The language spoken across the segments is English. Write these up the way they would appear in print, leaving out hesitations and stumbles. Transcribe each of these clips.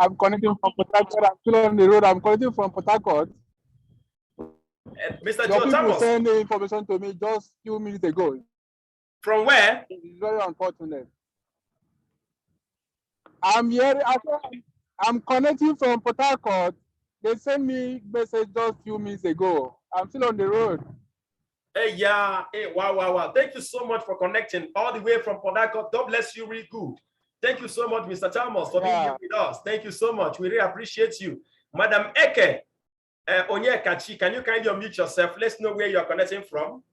I'm connecting from Port Harcourt. I'm still on the road. I'm connecting from Port Harcourt. Mr. Your Joe people Thomas. sent the information to me just a few minutes ago. From where? It's very unfortunate. I'm here. I'm connecting from Port Harcourt. They sent me message just a few minutes ago. I'm still on the road. Hey, yeah. Hey, wow. Thank you so much for connecting all the way from Port Harcourt. God bless you, really good. Thank you so much, Mr. Thomas, for being here with us. Thank you so much. We really appreciate you. Madam Eke Onyekachi, can you kindly unmute yourself? Let's know where you're connecting from.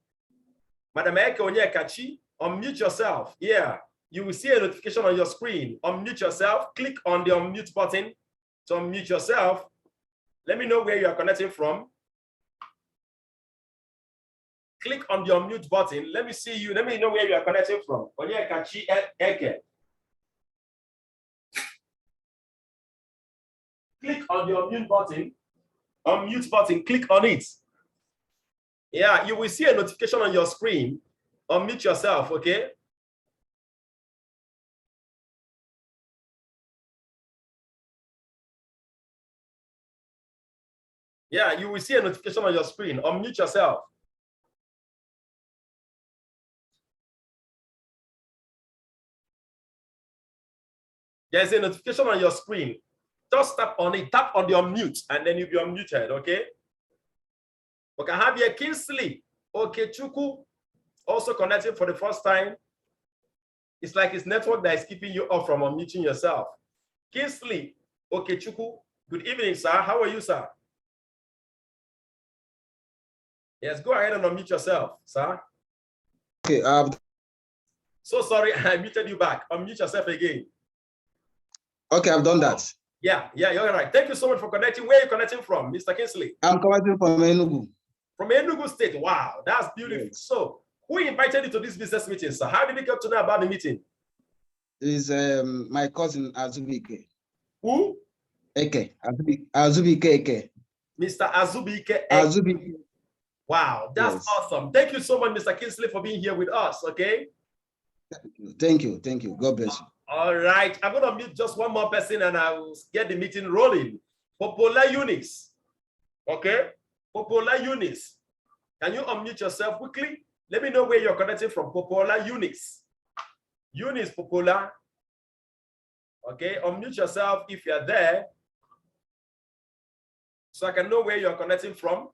Madam Eke Onyekachi, unmute yourself. Yeah, you will see a notification on your screen. Unmute yourself. Click on the unmute button to unmute yourself. Let me know where you are connecting from. Click on the unmute button. Let me see you. Let me know where you are connecting from. Onyekachi Eke. Click on the unmute button. Unmute button. Click on it. Yeah, you will see a notification on your screen. Unmute yourself, okay? Yeah, you will see a notification on your screen. Unmute yourself. There's a notification on your screen. Just tap on it, tap on the unmute, and then you'll be unmuted, okay? Okay, I have here Kingsley Okechukwu, also connected for the first time. It's like his network that is keeping you off from unmuting yourself. Kingsley Okechukwu, good evening, sir. How are you, sir? Yes, go ahead and unmute yourself, sir. Okay, so sorry, I muted you back. Unmute yourself again. Okay, I've done that. Yeah, you're right. Thank you so much for connecting. Where are you connecting from, Mr. Kingsley? I'm connecting from Enugu. From Enugu State. Wow, that's beautiful. Yes. So, who invited you to this business meeting, sir? How did you get to know about the meeting? Is my cousin Azubike. Who? Eke. Azubike Eke. Mr. Azubike Eke. Azubike. Wow, that's awesome. Thank you so much, Mr. Kingsley, for being here with us, okay? Thank you. God bless you. All right, I'm going to mute just one more person and I will get the meeting rolling. Popola Eunice. Okay? Popola Eunice. Can you unmute yourself quickly? Let me know where you're connecting from. Popola Eunice. Eunice Popola. Okay, unmute yourself if you're there, so I can know where you're connecting from.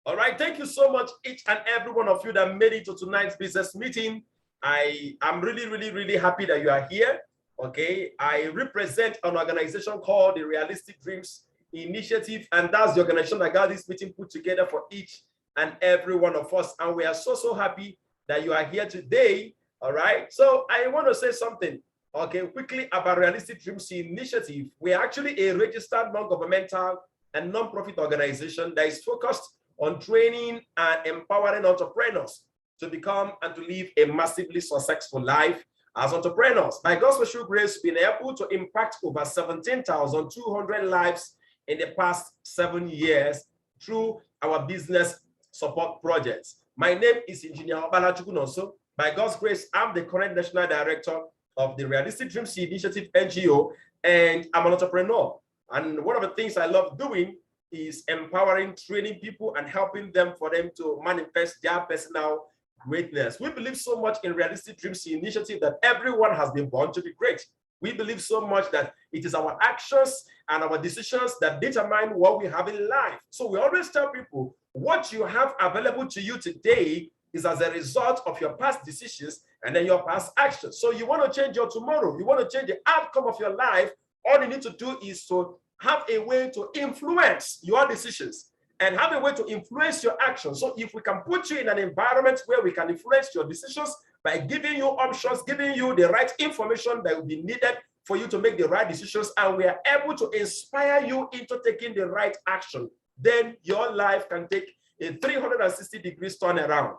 All right, thank you so much, each and every one of you that made it to tonight's business meeting. I'm really happy that you are here. Okay, I represent an organization called the Realistic Dreams Initiative, and that's the organization that got this meeting put together for each and every one of us. And we are so happy that you are here today. All right, so I want to say something, okay, quickly about Realistic Dreams Initiative. We are actually a registered non-governmental and non-profit organization that is focused on training and empowering entrepreneurs to become and to live a massively successful life as entrepreneurs. By God's special grace, we've been able to impact over 17,200 lives in the past 7 years through our business support projects. My name is Engineer Obala Chukunonso. By God's grace, I'm the current National Director of the Realistic Dreams Initiative NGO, and I'm an entrepreneur. And one of the things I love doing is empowering, training people, and helping them for them to manifest their personal greatness. We believe so much in Realistic Dreams Initiative that everyone has been born to be great. We believe so much that it is our actions and our decisions that determine what we have in life. So we always tell people, what you have available to you today is as a result of your past decisions and then your past actions. So you want to change your tomorrow, you want to change the outcome of your life, all you need to do is to have a way to influence your decisions and have a way to influence your actions. So if we can put you in an environment where we can influence your decisions by giving you options, giving you the right information that will be needed for you to make the right decisions, and we are able to inspire you into taking the right action, then your life can take a 360 degrees turnaround.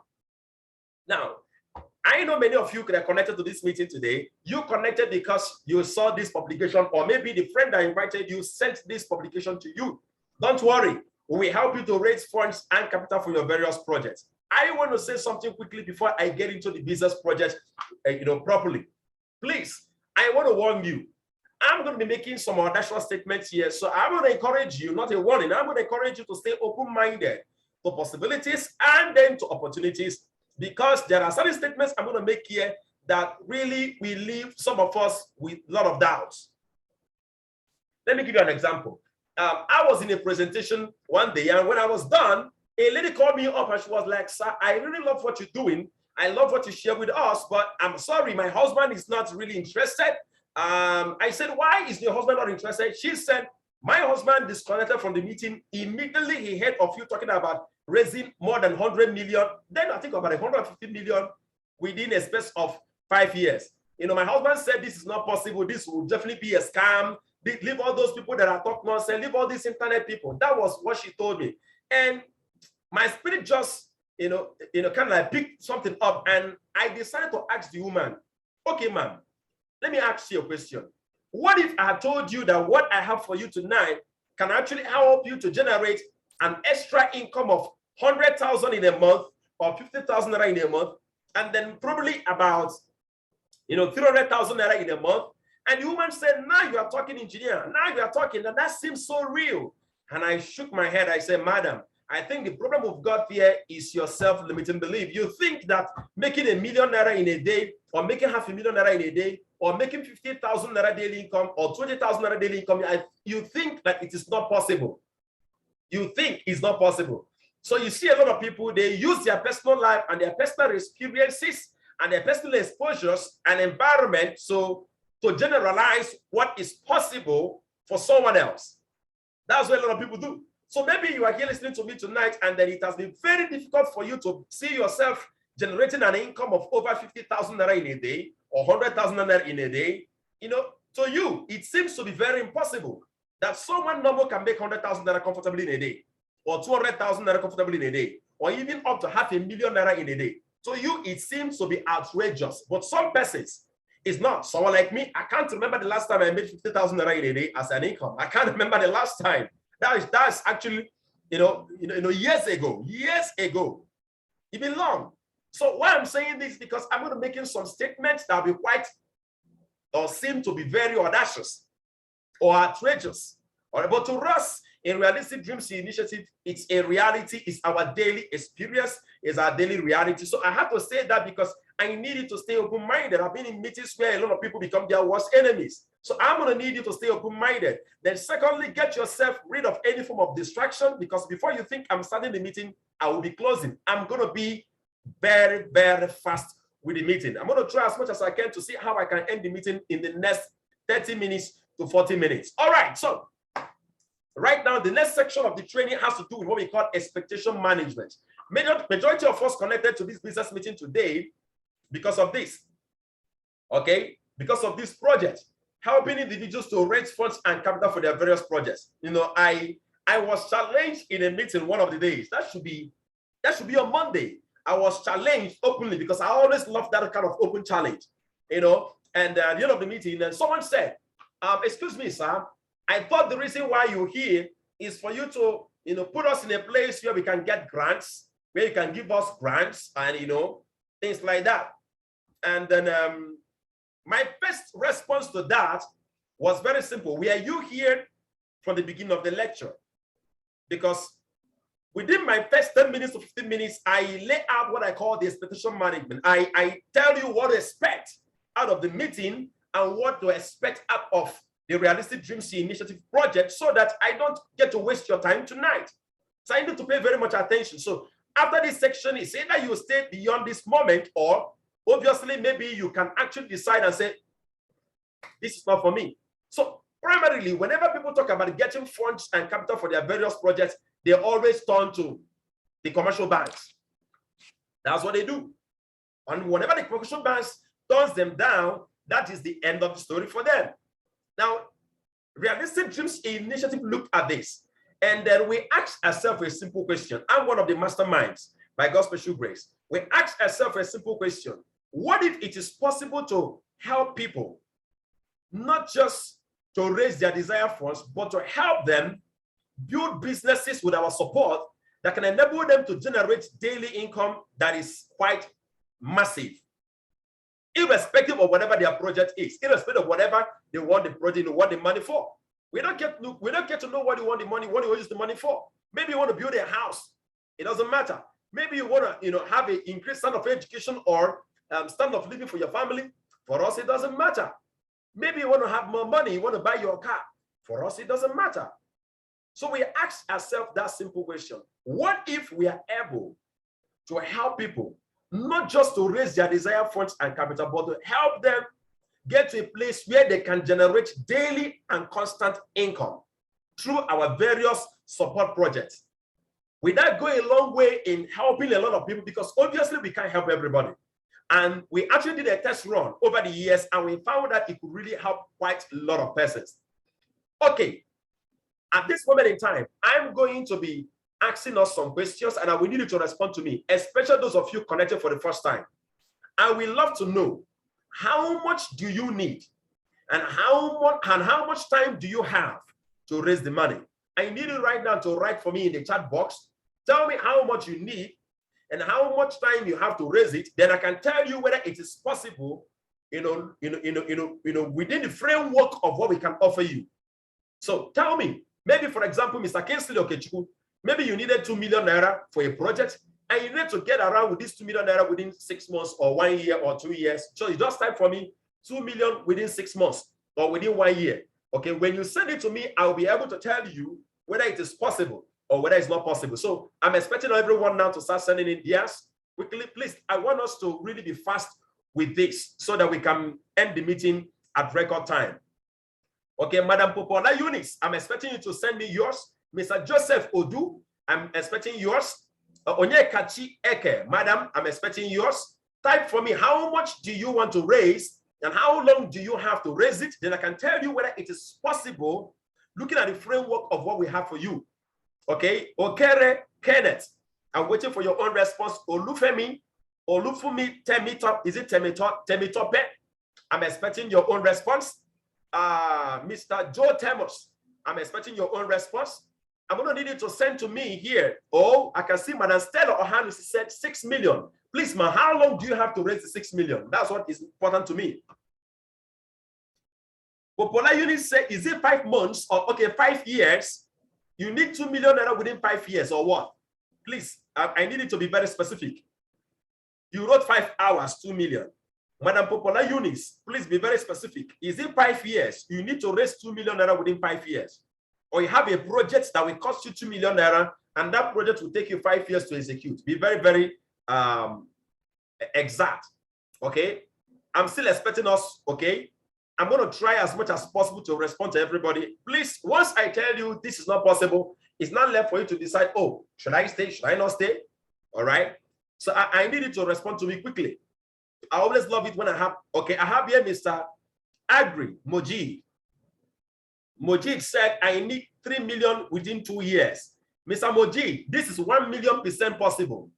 Now, I know many of you are connected to this meeting today. You connected because you saw this publication, or maybe the friend that invited you sent this publication to you. Don't worry, we will help you to raise funds and capital for your various projects. I want to say something quickly before I get into the business project, properly. Please, I want to warn you. I'm going to be making some audacious statements here. So I'm going to encourage you, not a warning, I'm going to encourage you to stay open-minded to possibilities and then to opportunities, because there are certain statements I'm going to make here that really will leave some of us with a lot of doubts. Let me give you an example. I was in a presentation one day, and when I was done, a lady called me up and she was like, "Sir, I really love what you're doing. I love what you share with us, but I'm sorry, my husband is not really interested." I said, "Why is your husband not interested?" She said, "My husband disconnected from the meeting. Immediately he heard of you talking about raising more than 100 million. Then I think about 150 million within a space of 5 years. You know, my husband said this is not possible. This will definitely be a scam. Leave all those people that are talking nonsense. Leave all these internet people." That was what she told me. And my spirit just, kind of like picked something up, and I decided to ask the woman, "Okay, ma'am, let me ask you a question. What if I told you that what I have for you tonight can actually help you to generate an extra income of 100,000 in a month or 50,000 naira in a month, and then probably about 300,000 naira in a month?" And the woman said, "Now you are talking, engineer. Now you are talking, and that seems so real." And I shook my head. I said, "Madam, I think the problem we've got here is your self-limiting belief. You think that making ₦1 million in a day, or making ₦500,000 naira in a day, or making 50,000 naira daily income, or 20,000 naira daily income, you think that it is not possible. You think it's not possible." So you see a lot of people, they use their personal life and their personal experiences and their personal exposures and environment to generalize what is possible for someone else. That's what a lot of people do. So maybe you are here listening to me tonight, and then it has been very difficult for you to see yourself generating an income of over 50,000 naira in a day or 100,000 naira in a day. To you, it seems to be very impossible that someone normal can make 100,000 naira comfortably in a day, or 200,000 naira comfortably in a day, or even up to $500,000 naira in a day. To you, it seems to be outrageous, but some persons, it's not. Someone like me, I can't remember the last time I made 50,000 naira in a day as an income. I can't remember the last time. That's actually, years ago, even long. So why I'm saying this, because I'm going to be making some statements that will be quite, or seem to be very audacious or outrageous. But to us, in Realistic Dreams Initiative, it's a reality, it's our daily experience, it's our daily reality. So I have to say that because I need you to stay open-minded. I've been in meetings where a lot of people become their worst enemies. So I'm going to need you to stay open-minded. Then secondly, get yourself rid of any form of distraction, because before you think I'm starting the meeting, I will be closing. I'm going to be very, very fast with the meeting. I'm going to try as much as I can to see how I can end the meeting in the next 30 minutes to 40 minutes. All right, so right now, the next section of the training has to do with what we call expectation management. Majority of us connected to this business meeting today because of this, okay? Because of this project, helping individuals to raise funds and capital for their various projects. I was challenged in a meeting one of the days. That should be on Monday. I was challenged openly because I always love that kind of open challenge, and at the end of the meeting, and someone said, "Excuse me, sir, I thought the reason why you're here is for you to, put us in a place where we can get grants, where you can give us grants and, things like that." And then my first response to that was very simple. Were you here from the beginning of the lecture? Because within my first 10 minutes to 15 minutes, I lay out what I call the expectation management. I tell you what to expect out of the meeting and what to expect out of the Realistic Dreams Initiative project, so that I don't get to waste your time tonight. So I need to pay very much attention. So after this section, it's either you stay beyond this moment, or obviously maybe you can actually decide and say, "This is not for me." So primarily, whenever people talk about getting funds and capital for their various projects, they always turn to the commercial banks. That's what they do. And whenever the commercial banks turns them down, that is the end of the story for them. Now, Realistic Dreams Initiative looked at this, and then we asked ourselves a simple question. I'm one of the masterminds by God's special grace. We asked ourselves a simple question. What if it is possible to help people, not just to raise their desired funds, but to help them build businesses with our support that can enable them to generate daily income that is quite massive? irrespective of whatever their project is, irrespective of whatever they want the project, want the money for. We don't get to know what you want the money, what you use the money for. Maybe you want to build a house. It doesn't matter. Maybe you want to, have an increased standard of education or standard of living for your family. For us, it doesn't matter. Maybe you want to have more money. You want to buy your car. For us, it doesn't matter. So we ask ourselves that simple question. What if we are able to help people, not just to raise their desired funds and capital, but to help them get to a place where they can generate daily and constant income through our various support projects? Will that go a long way in helping a lot of people? Because obviously we can't help everybody. And we actually did a test run over the years, and we found that it could really help quite a lot of persons. Okay, at this moment in time, I'm going to be asking us some questions, and I will need you to respond to me, especially those of you connected for the first time. I would love to know, how much do you need, and how much time do you have to raise the money? I need you right now to write for me in the chat box. Tell me how much you need and how much time you have to raise it. Then I can tell you whether it is possible, within the framework of what we can offer you. So tell me, maybe for example, Mr. Kinsley Okechukwu, maybe you needed 2 million naira for a project, and you need to get around with this 2 million naira within 6 months or 1 year or 2 years. So you just type for me 2 million within 6 months or within 1 year. Okay, when you send it to me, I'll be able to tell you whether it is possible or whether it's not possible. So I'm expecting everyone now to start sending in theirs quickly. Please, I want us to really be fast with this so that we can end the meeting at record time. Okay, Madam Popola Eunice, I'm expecting you to send me yours. Mr. Joseph Odu, I'm expecting yours. Onyekachi Eke, Madam, I'm expecting yours. Type for me, how much do you want to raise and how long do you have to raise it? Then I can tell you whether it is possible looking at the framework of what we have for you. Okay, Okere Kenneth, I'm waiting for your own response. Olufemi Temitope, is it Temitope? I'm expecting your own response. Mr. Joe Temos, I'm expecting your own response. I'm going to need you to send to me here. Oh, I can see Madam Stella Ohanu said 6 million. Please, ma, how long do you have to raise the 6 million? That's what is important to me. Popola Unit said, is it 5 months or 5 years? You need 2 million naira within 5 years or what? Please, I need it to be very specific. You wrote 5 hours, 2 million. Madam Popola Eunice, please be very specific. Is it 5 years? You need to raise 2 million naira within 5 years. Or you have a project that will cost you 2 million naira and that project will take you 5 years to execute. Be very, very exact. Okay? I'm still expecting us, okay? I'm going to try as much as possible to respond to everybody. Please, once I tell you this is not possible, it's not left for you to decide, oh, should I stay? Should I not stay? All right? So I need you to respond to me quickly. I always love it when I have, okay, I have here Mr. Agri Mojid. Mojid said, I need 3 million within 2 years. Mr. Mojid, this is 1,000,000% possible.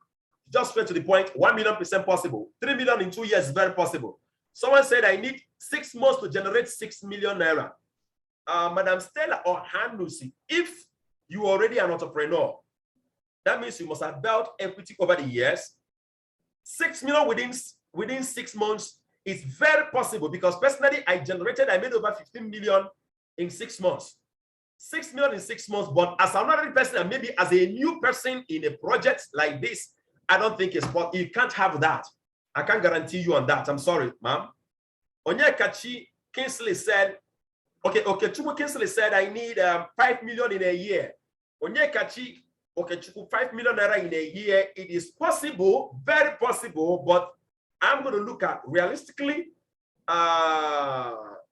Just straight to the point, 1,000,000% possible. 3 million in 2 years is very possible. Someone said, I need 6 months to generate 6 million naira. Madam Stella or Hanusi, if you are already an entrepreneur, that means you must have built equity over the years. 6 million within 6 months is very possible because personally, I made over 15 million in 6 months. 6 million in 6 months, but as another person and maybe as a new person in a project like this, I don't think it's possible. You can't have that. I can't guarantee you on that. I'm sorry, ma'am. Onyekachi Kinsley said, Chubu Kinsley said, I need 5 million in a year. Onyekachi, Chubu, 5 million naira in a year. It is possible, very possible, but I'm going to look at realistically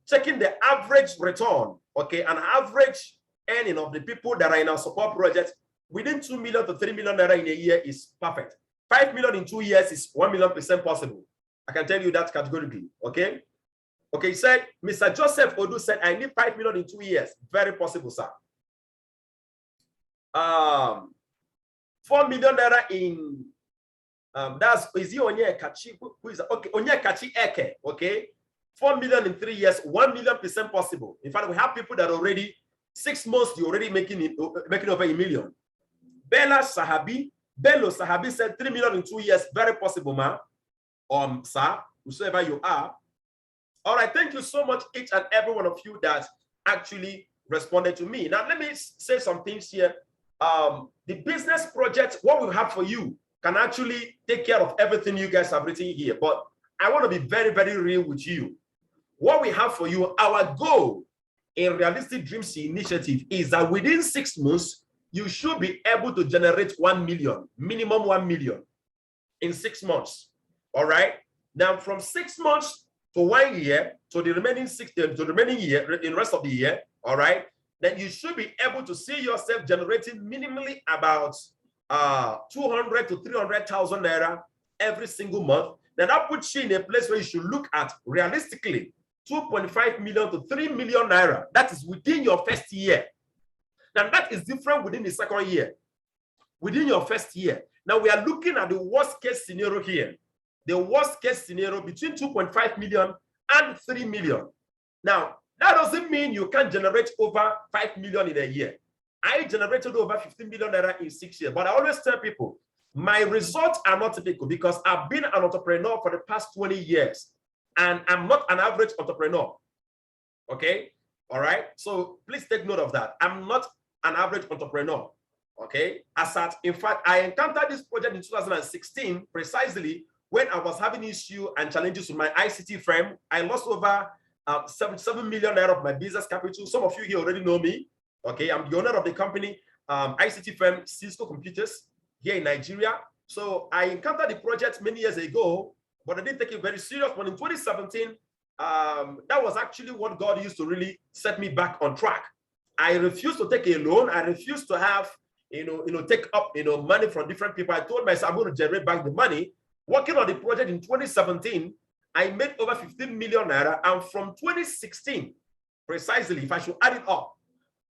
checking the average return, an average earning of the people that are in our support project within 2 million to 3 million naira in a year is perfect. 5 million in 2 years is 1,000,000% possible. I can tell you that categorically, okay? Okay, he said, Mr. Joseph Odu said, I need 5 million in 2 years. Very possible, sir. 4 million naira in, is he Onyekachi? Who is that? Okay, Onyekachi Eke, okay? 4 million in 3 years, 1,000,000% possible. In fact, we have people that already 6 months, you're already making over 1 million. Bello Sahabi said 3 million in 2 years, very possible, ma'am. Sir. whosoever you are. All right, thank you so much, each and every one of you that actually responded to me. Now, let me say some things here. The business project, what we have for you, can actually take care of everything you guys have written here. But I want to be very, very real with you. What we have for you, our goal in Realistic Dreams Initiative is that within 6 months, you should be able to generate 1 million, minimum 1 million in 6 months. All right. Now, from 6 months to 1 year, to the remaining year, in the rest of the year, all right, then you should be able to see yourself generating minimally about 200 to 300,000 naira every single month. Then that puts you in a place where you should look at realistically 2.5 million to 3 million naira. That is within your first year. Now that is different within the second year. Within your first year. Now we are looking at the worst case scenario here. The worst case scenario between 2.5 million and 3 million. Now, that doesn't mean you can generate over 5 million in a year. I generated over 15 million naira in 6 years, but I always tell people, my results are not typical because I've been an entrepreneur for the past 20 years and I'm not an average entrepreneur. Okay? All right? So please take note of that. I'm not an average entrepreneur. Okay? In fact, I encountered this project in 2016 precisely when I was having issues and challenges with my ICT firm. I lost over 7 million naira of my business capital. Some of you here already know me. Okay, I'm the owner of the company, ICT firm Cisco Computers here in Nigeria. So I encountered the project many years ago, but I didn't take it very serious. But in 2017, that was actually what God used to really set me back on track. I refused to take a loan. I refused to have, take up, money from different people. I told myself I'm going to generate back the money. Working on the project in 2017, I made over 15 million naira. And from 2016, precisely, if I should add it up,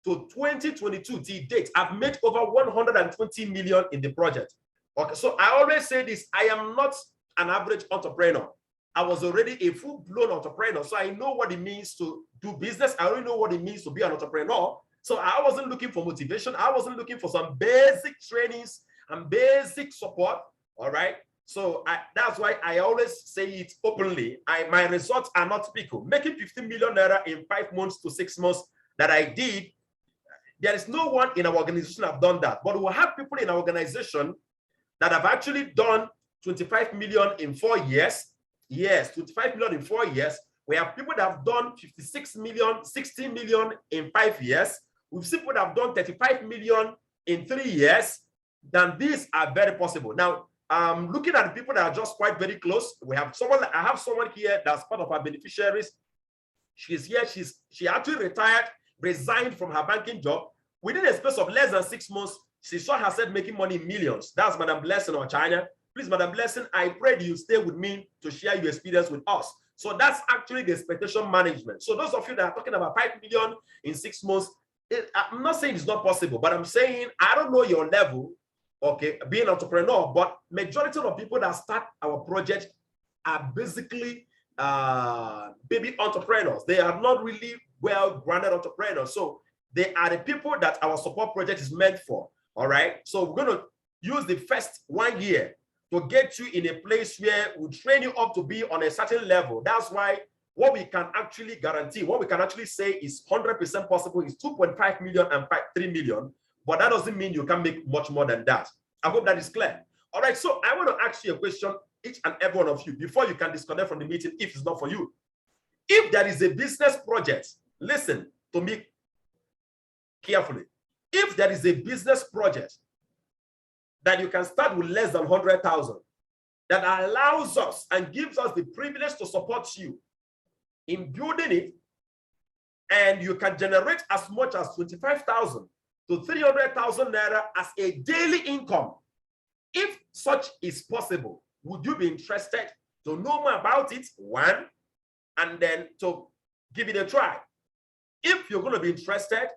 to 2022 till date, I've made over 120 million in the project. Okay, so I always say this, I am not an average entrepreneur. I was already a full-blown entrepreneur, so I know what it means to do business. I already know what it means to be an entrepreneur. So I wasn't looking for motivation. I wasn't looking for some basic trainings and basic support, all right? So that's why I always say it openly. My results are not typical. Making 15 million naira in 5 months to 6 months that I did, there is no one in our organization have done that. But we have people in our organization that have actually done 25 million in 4 years. Yes, 25 million in 4 years. We have people that have done 56 million, 60 million in 5 years. We've seen people that have done 35 million in 3 years. Then these are very possible. Now, looking at the people that are just quite very close, we have someone. I have someone here that's part of our beneficiaries. She's here. She actually retired, resigned from her banking job. Within a space of less than 6 months, she saw herself making money in millions. That's Madam Blessing or China. Please, Madam Blessing, I pray that you stay with me to share your experience with us. So that's actually the expectation management. So those of you that are talking about 5 million in 6 months, I'm not saying it's not possible, but I'm saying I don't know your level, okay, being an entrepreneur, but majority of people that start our project are basically baby entrepreneurs. They are not really well-grounded entrepreneurs. So they are the people that our support project is meant for. All right. So we're going to use the first 1 year to get you in a place where we train you up to be on a certain level. That's why what we can actually guarantee, what we can actually say is 100% possible is 2.5 million and 3 million. But that doesn't mean you can make much more than that. I hope that is clear. All right. So I want to ask you a question, each and every one of you, before you can disconnect from the meeting if it's not for you. If there is a business project, listen to me carefully. If there is a business project that you can start with less than 100,000, that allows us and gives us the privilege to support you in building it, and you can generate as much as 25,000 to 300,000 naira as a daily income, if such is possible, would you be interested to know more about it? One, and then to give it a try. If you're going to be interested,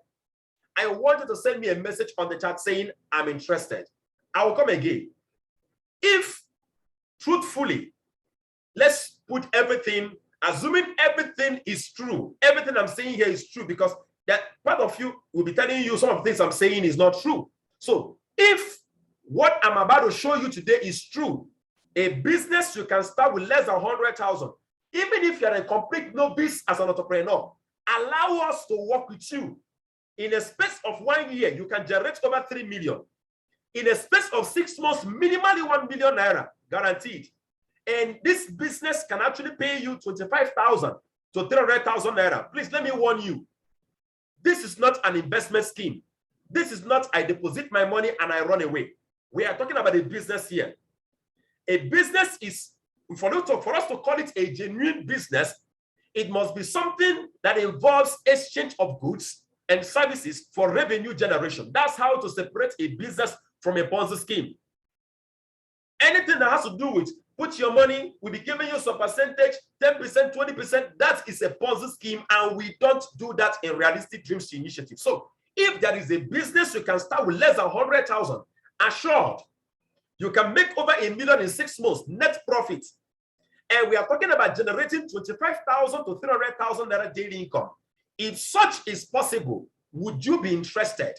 I want you to send me a message on the chat saying, I'm interested. I will come again. If truthfully, let's put everything, assuming everything is true, everything I'm saying here is true, because that part of you will be telling you some of the things I'm saying is not true. So if what I'm about to show you today is true, A business you can start with less than 100,000. Even if you're a complete novice as an entrepreneur, allow us to work with you. In a space of 1 year, you can generate over 3 million. In a space of 6 months, minimally 1 million naira, guaranteed. And this business can actually pay you 25,000 to 300,000 naira. Please let me warn you. This is not an investment scheme. This is not I deposit my money and I run away. We are talking about a business here. A business is, for us to call it a genuine business, it must be something that involves exchange of goods and services for revenue generation. That's how to separate a business from a Ponzi scheme. Anything that has to do with put your money, we'll be giving you some percentage, 10%, 20%, that is a Ponzi scheme, and we don't do that in Realistic Dreams Initiative. So if there is a business you can start with less than 100,000, assured, you can make over 1 million in 6 months, net profit. And we are talking about generating 25,000 to 300,000 naira daily income. If such is possible, would you be interested?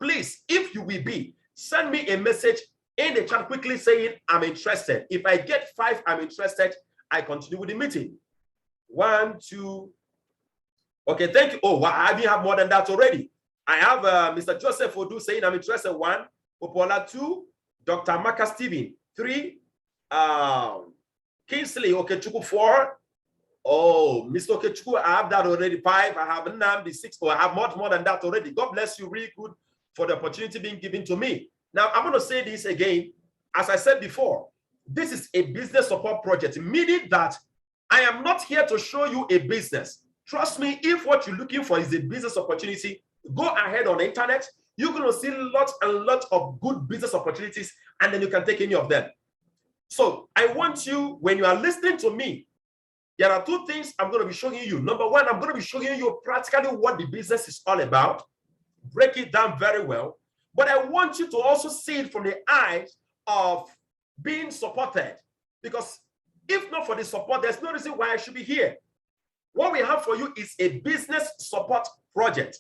Please, if you will be, send me a message in the chat quickly saying, I'm interested. If I get 5, I'm interested, I continue with the meeting. 1, 2. Okay, thank you. Oh, wow, I even have more than that already. I have Mr. Joseph Odu saying, I'm interested. 1. Popola 2. Dr. Maka Steven 3. Kingsley Okechukwu 4. Oh, Mr. Okechukwu, I have that already. 5. I have Nnamdi 6. Oh, I have much more than that already. God bless you. Really good for the opportunity being given to me. Now, I'm going to say this again. As I said before, this is a business support project, meaning that I am not here to show you a business. Trust me, if what you're looking for is a business opportunity, go ahead on the internet. You're going to see lots and lots of good business opportunities, and then you can take any of them. So I want you, when you are listening to me, there are 2 things I'm going to be showing you. Number 1, I'm going to be showing you practically what the business is all about. Break it down very well. But I want you to also see it from the eyes of being supported. Because if not for the support, there's no reason why I should be here. What we have for you is a business support project.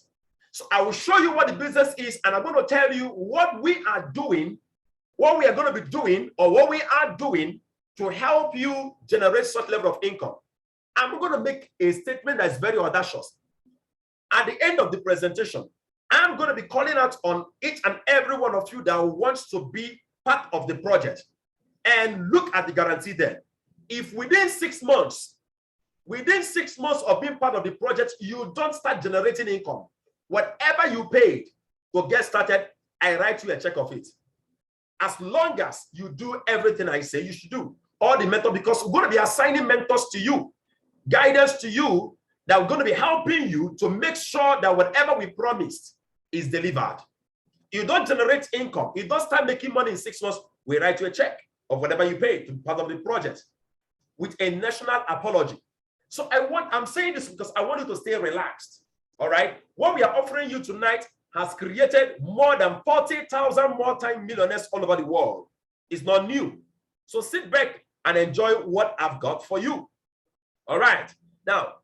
So I will show you what the business is, and I'm going to tell you what we are doing, what we are going to be doing, or what we are doing to help you generate such level of income. I'm going to make a statement that is very audacious. At the end of the presentation, I'm going to be calling out on each and every one of you that wants to be part of the project. And look at the guarantee there. If within 6 months of being part of the project, you don't start generating income, whatever you paid to get started, I write you a check of it. As long as you do everything I say you should do, all the mentor, because we're going to be assigning mentors to you, guidance to you, that we're going to be helping you to make sure that whatever we promised is delivered. You don't generate income, you don't start making money in 6 months, we write you a check of whatever you paid to be part of the project with a national apology. So I'm saying this because I want you to stay relaxed. All right. What we are offering you tonight has created more than 40,000 multi-millionaires all over the world. It's not new. So sit back and enjoy what I've got for you. All right. Now,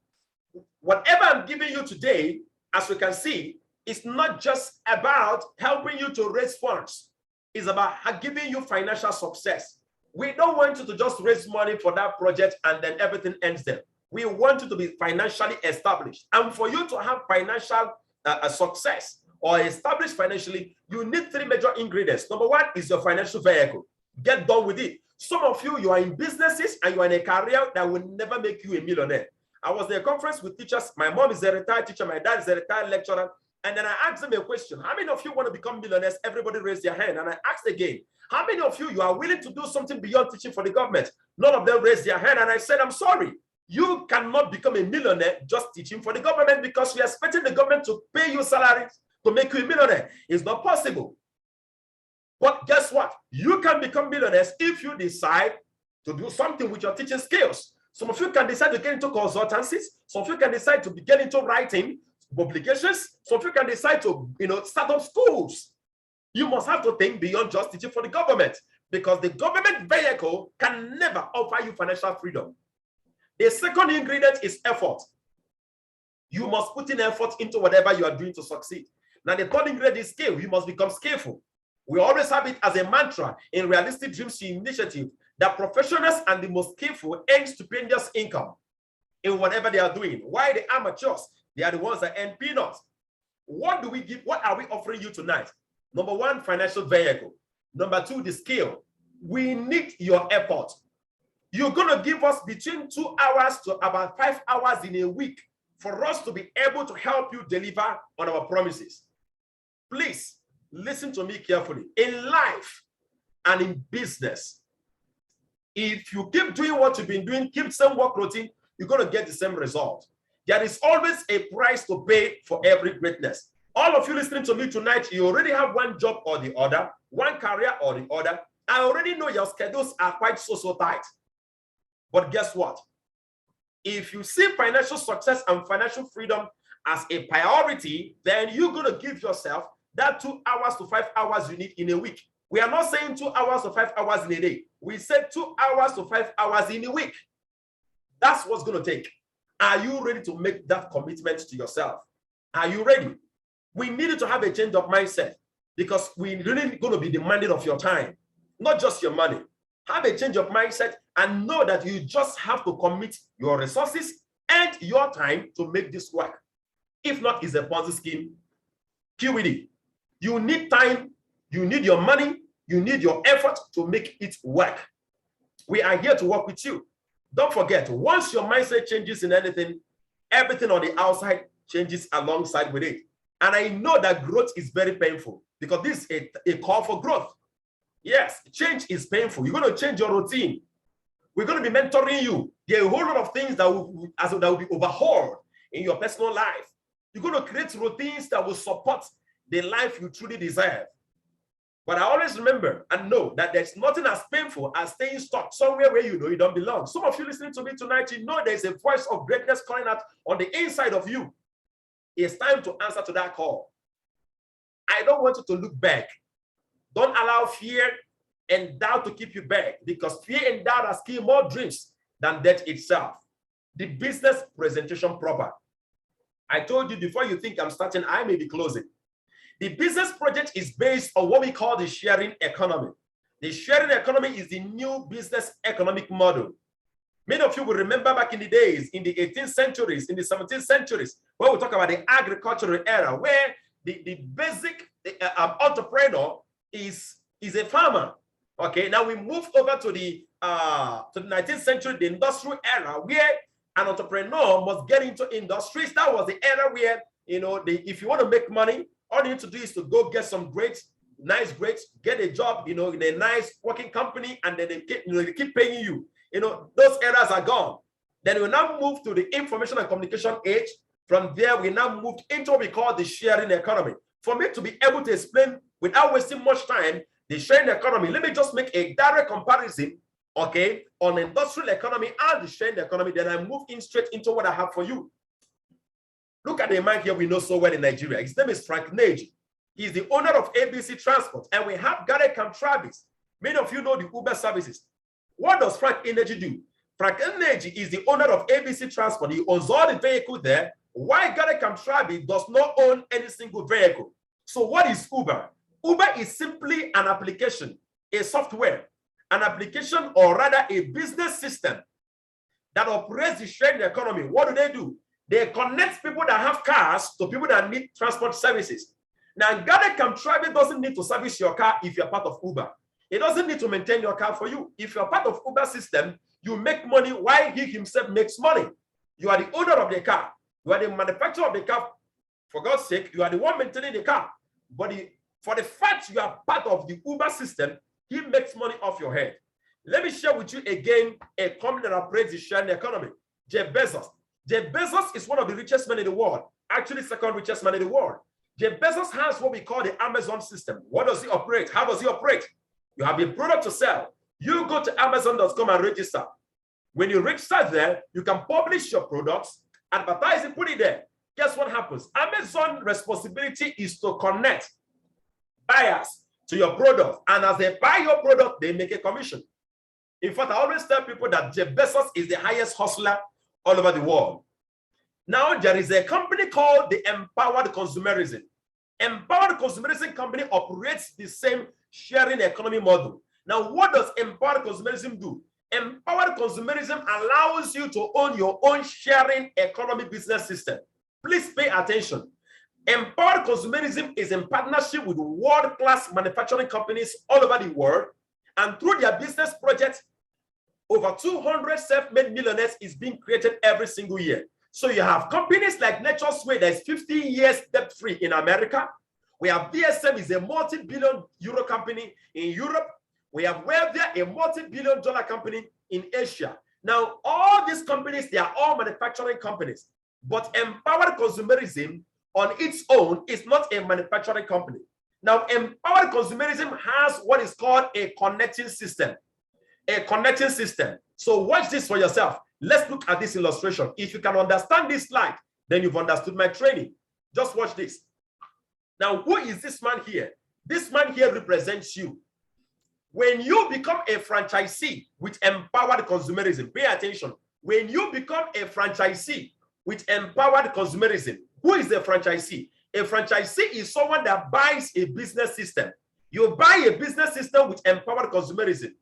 whatever I'm giving you today, as you can see, it's not just about helping you to raise funds. It's about giving you financial success. We don't want you to just raise money for that project and then everything ends there. We want you to be financially established. And for you to have financial success or established financially, you need 3 major ingredients. Number 1 is your financial vehicle. Get done with it. Some of you, you are in businesses and you are in a career that will never make you a millionaire. I was in a conference with teachers. My mom is a retired teacher. My dad is a retired lecturer. And then I asked them a question. How many of you want to become millionaires? Everybody raised their hand. And I asked again, how many of you are willing to do something beyond teaching for the government? None of them raised their hand. And I said, I'm sorry. You cannot become a millionaire just teaching for the government because you're expecting the government to pay you salaries to make you a millionaire. It's not possible. But guess what? You can become millionaires if you decide to do something with your teaching skills. Some of you can decide to get into consultancies. Some of you can decide to get into writing publications. Some of you can decide to, start up schools. You must have to think beyond just teaching for the government because the government vehicle can never offer you financial freedom. The second ingredient is effort. You must put in effort into whatever you are doing to succeed. Now, the third ingredient is skill. You must become skillful. We always have it as a mantra in Realistic Dreams Initiative The professionals and the most skillful earn stupendous income in whatever they are doing. Why the amateurs? They are the ones that earn peanuts. What do we give? What are we offering you tonight? Number one, financial vehicle. Number two, the skill. We need your effort. You're going to give us between 2 hours to about 5 hours in a week for us to be able to help you deliver on our promises. Please listen to me carefully. In life and in business, if you keep doing what you've been doing, keep the same work routine, you're going to get the same result. There is always a price to pay for every greatness. All of you listening to me tonight, you already have one job or the other, one career or the other. I already know your schedules are quite so tight. But guess what? If you see financial success and financial freedom as a priority, then you're going to give yourself that 2 hours to 5 hours you need in a week. We are not saying 2 hours to 5 hours in a day. We said 2 hours to 5 hours in a week. That's what's going to take. Are you ready to make that commitment to yourself? Are you ready? We needed to have a change of mindset because we're really going to be demanding of your time, not just your money. Have a change of mindset and know that you just have to commit your resources and your time to make this work. If not, it's a Ponzi scheme. QED. You need time, you need your money, you need your effort to make it work. We are here to work with you. Don't forget, once your mindset changes in anything, everything on the outside changes alongside with it. And I know that growth is very painful because this is a call for growth. Yes, change is painful. You're going to change your routine. We're going to be mentoring you. There are a whole lot of things that will be overhauled in your personal life. You're going to create routines that will support the life you truly deserve. But I always remember and know that there's nothing as painful as staying stuck somewhere where you know you don't belong. Some of you listening to me tonight, you know there's a voice of greatness calling out on the inside of you. It's time to answer to that call. I don't want you to look back. Don't allow fear and doubt to keep you back because fear and doubt has killed more dreams than death itself. The business presentation proper. I told you before you think I'm starting, I may be closing. The business project is based on what we call the sharing economy. The sharing economy is the new business economic model. Many of you will remember back in the days, in the 18th centuries, in the 17th centuries, where we talk about the agricultural era, where the basic entrepreneur is a farmer. Okay, now we move over to the 19th century, the industrial era, where an entrepreneur must get into industries. That was the era where, you know, if you want to make money, all you need to do is to go get some grades, nice grades, get a job, you know, in a nice working company, and then they keep paying you. You know, those eras are gone. Then we now move to the information and communication age. From there, we now moved into what we call the sharing economy. For me to be able to explain without wasting much time, the sharing economy, let me just make a direct comparison, okay, on industrial economy and the sharing economy. Then I move in straight into what I have for you. Look at the man here we know so well in Nigeria. His name is Frank Neji. He's the owner of ABC Transport. And we have Gareth Travis. Many of you know the Uber services. What does Frank Energy do? Frank Energy is the owner of ABC Transport. He owns all the vehicles there. Why Gareth Travis does not own any single vehicle? So what is Uber? Uber is simply an application, a software, an application, or rather a business system that operates the sharing economy. What do? They connect people that have cars to people that need transport services. Now, Gareth Travis doesn't need to service your car if you're part of Uber. He doesn't need to maintain your car for you. If you're part of Uber system, you make money while he himself makes money. You are the owner of the car. You are the manufacturer of the car. For God's sake, you are the one maintaining the car. But for the fact you are part of the Uber system, he makes money off your head. Let me share with you again a company that operates the sharing economy, Jeff Bezos. Jeff Bezos is one of the richest men in the world, actually second richest man in the world. Jeff Bezos has what we call the Amazon system. What does he operate? How does he operate? You have a product to sell. You go to Amazon.com and register. When you register there, you can publish your products, advertise it, put it there. Guess what happens? Amazon's responsibility is to connect buyers to your product. And as they buy your product, they make a commission. In fact, I always tell people that Jeff Bezos is the highest hustler all over the world. Now, there is a company called the Empowered Consumerism. Empowered Consumerism company operates the same sharing economy model. Now, what does empowered consumerism do? Empowered consumerism allows you to own your own sharing economy business system. Please pay attention. Empowered consumerism is in partnership with world-class manufacturing companies all over the world, and through their business projects, over 200 self-made millionaires is being created every single year. So you have companies like Nature's Way that is 50 years debt-free in America. We have BSM is a multi-billion euro company in Europe. We have Wellvia, a multi-billion dollar company in Asia. Now, all these companies, they are all manufacturing companies, but empowered consumerism on its own is not a manufacturing company. Now, empowered consumerism has what is called a connecting system. A connecting system. So watch this for yourself. Let's look at this illustration. If you can understand this slide, then you've understood my training. Just watch this. Now, who is this man here? This man here represents you. When you become a franchisee with empowered consumerism, pay attention. When you become a franchisee with empowered consumerism, who is a franchisee? A franchisee is someone that buys a business system. You buy a business system with empowered consumerism.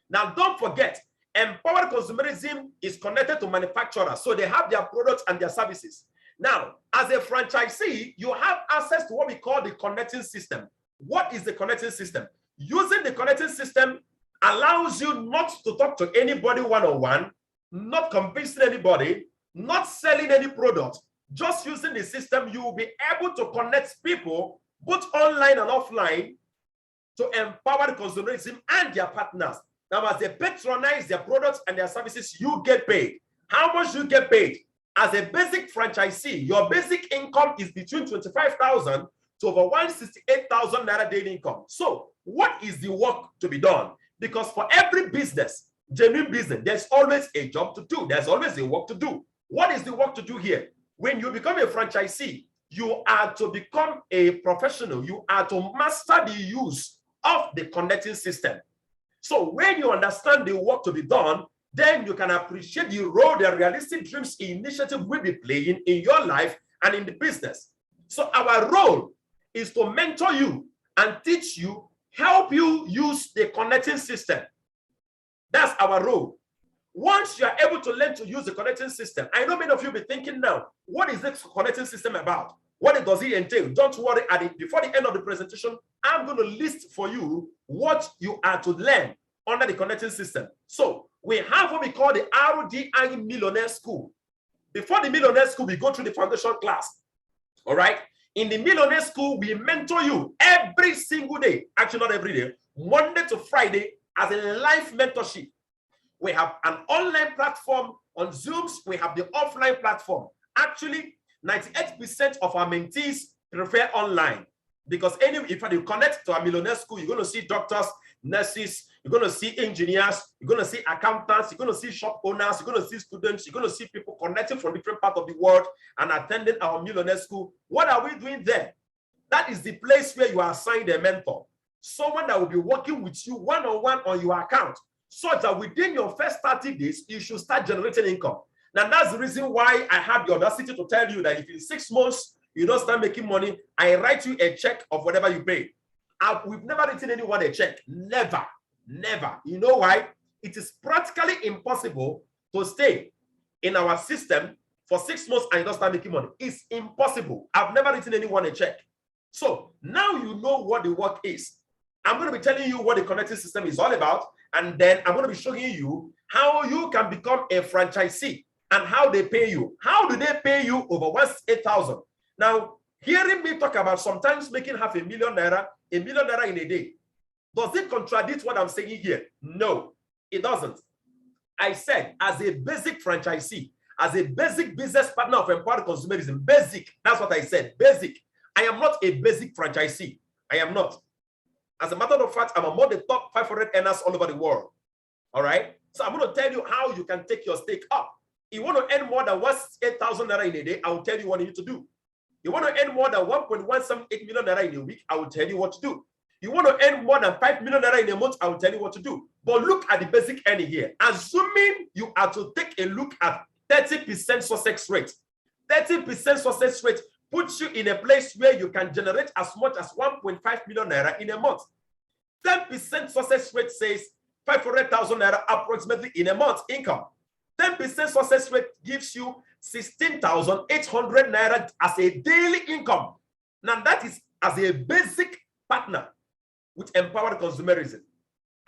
Now, don't forget, empowered consumerism is connected to manufacturers, so they have their products and their services. Now, as a franchisee, you have access to what we call the connecting system. What is the connecting system? Using the connecting system allows you not to talk to anybody one-on-one, not convincing anybody, not selling any product. Just using the system, you will be able to connect people, both online and offline, to empower consumerism and their partners. Now, as they patronize their products and their services, you get paid. How much you get paid? As a basic franchisee, your basic income is between 25,000 to over 168,000 naira daily income. So, what is the work to be done? Because for every business, genuine business, there's always a job to do. There's always a work to do. What is the work to do here? When you become a franchisee, you are to become a professional. You are to master the use of the connecting system. So when you understand the work to be done, then you can appreciate the role the Realistic Dreams initiative will be playing in your life and in the business. So our role is to mentor you and teach you, help you use the connecting system. That's our role. Once you are able to learn to use the connecting system, I know many of you will be thinking now, what is this connecting system about? What does it entail? Don't worry, before the end of the presentation, I'm going to list for you what you are to learn under the connecting system. So we have what we call the RDI Millionaire School. Before the Millionaire School, we go through the foundation class. All right. In the Millionaire School, we mentor you every single day. Actually, not every day. Monday to Friday as a live mentorship. We have an online platform on Zooms. We have the offline platform. Actually, 98% of our mentees prefer online because if you connect to our Millionaire School, you're going to see doctors, nurses, you're going to see engineers, you're going to see accountants, you're going to see shop owners, you're going to see students, you're going to see people connecting from different parts of the world and attending our Millionaire School. What are we doing there? That is the place where you are assigned a mentor, someone that will be working with you one-on-one on your account, such that within your first 30 days, you should start generating income. Now, that's the reason why I have the audacity to tell you that if in 6 months, you don't start making money, I write you a check of whatever you pay. We've never written anyone a check. Never, never. You know why? It is practically impossible to stay in our system for 6 months and you don't start making money. It's impossible. I've never written anyone a check. So now you know what the work is. I'm going to be telling you what the connecting system is all about. And then I'm going to be showing you how you can become a franchisee and how they pay you. How do they pay you over 168,000? Now, hearing me talk about sometimes making $500,000 naira, $1 million naira in a day, does it contradict what I'm saying here? No, it doesn't. I said, as a basic franchisee, as a basic business partner of empowered consumerism, basic, that's what I said, basic. I am not a basic franchisee. I am not. As a matter of fact, I'm among the top 500 earners all over the world. All right? So I'm going to tell you how you can take your stake up. You want to earn more than 168,000 naira in a day, I will tell you what you need to do. You want to earn more than 1.178 million naira in a week, I will tell you what to do. You want to earn more than 5 million naira in a month, I will tell you what to do. But look at the basic earning here. Assuming you are to take a look at 30% success rate. 30% success rate puts you in a place where you can generate as much as 1.5 million naira in a month. 10% success rate says 500,000 naira approximately in a month income. 10% success rate gives you 16,800 naira as a daily income. Now that is as a basic partner with empowered consumerism.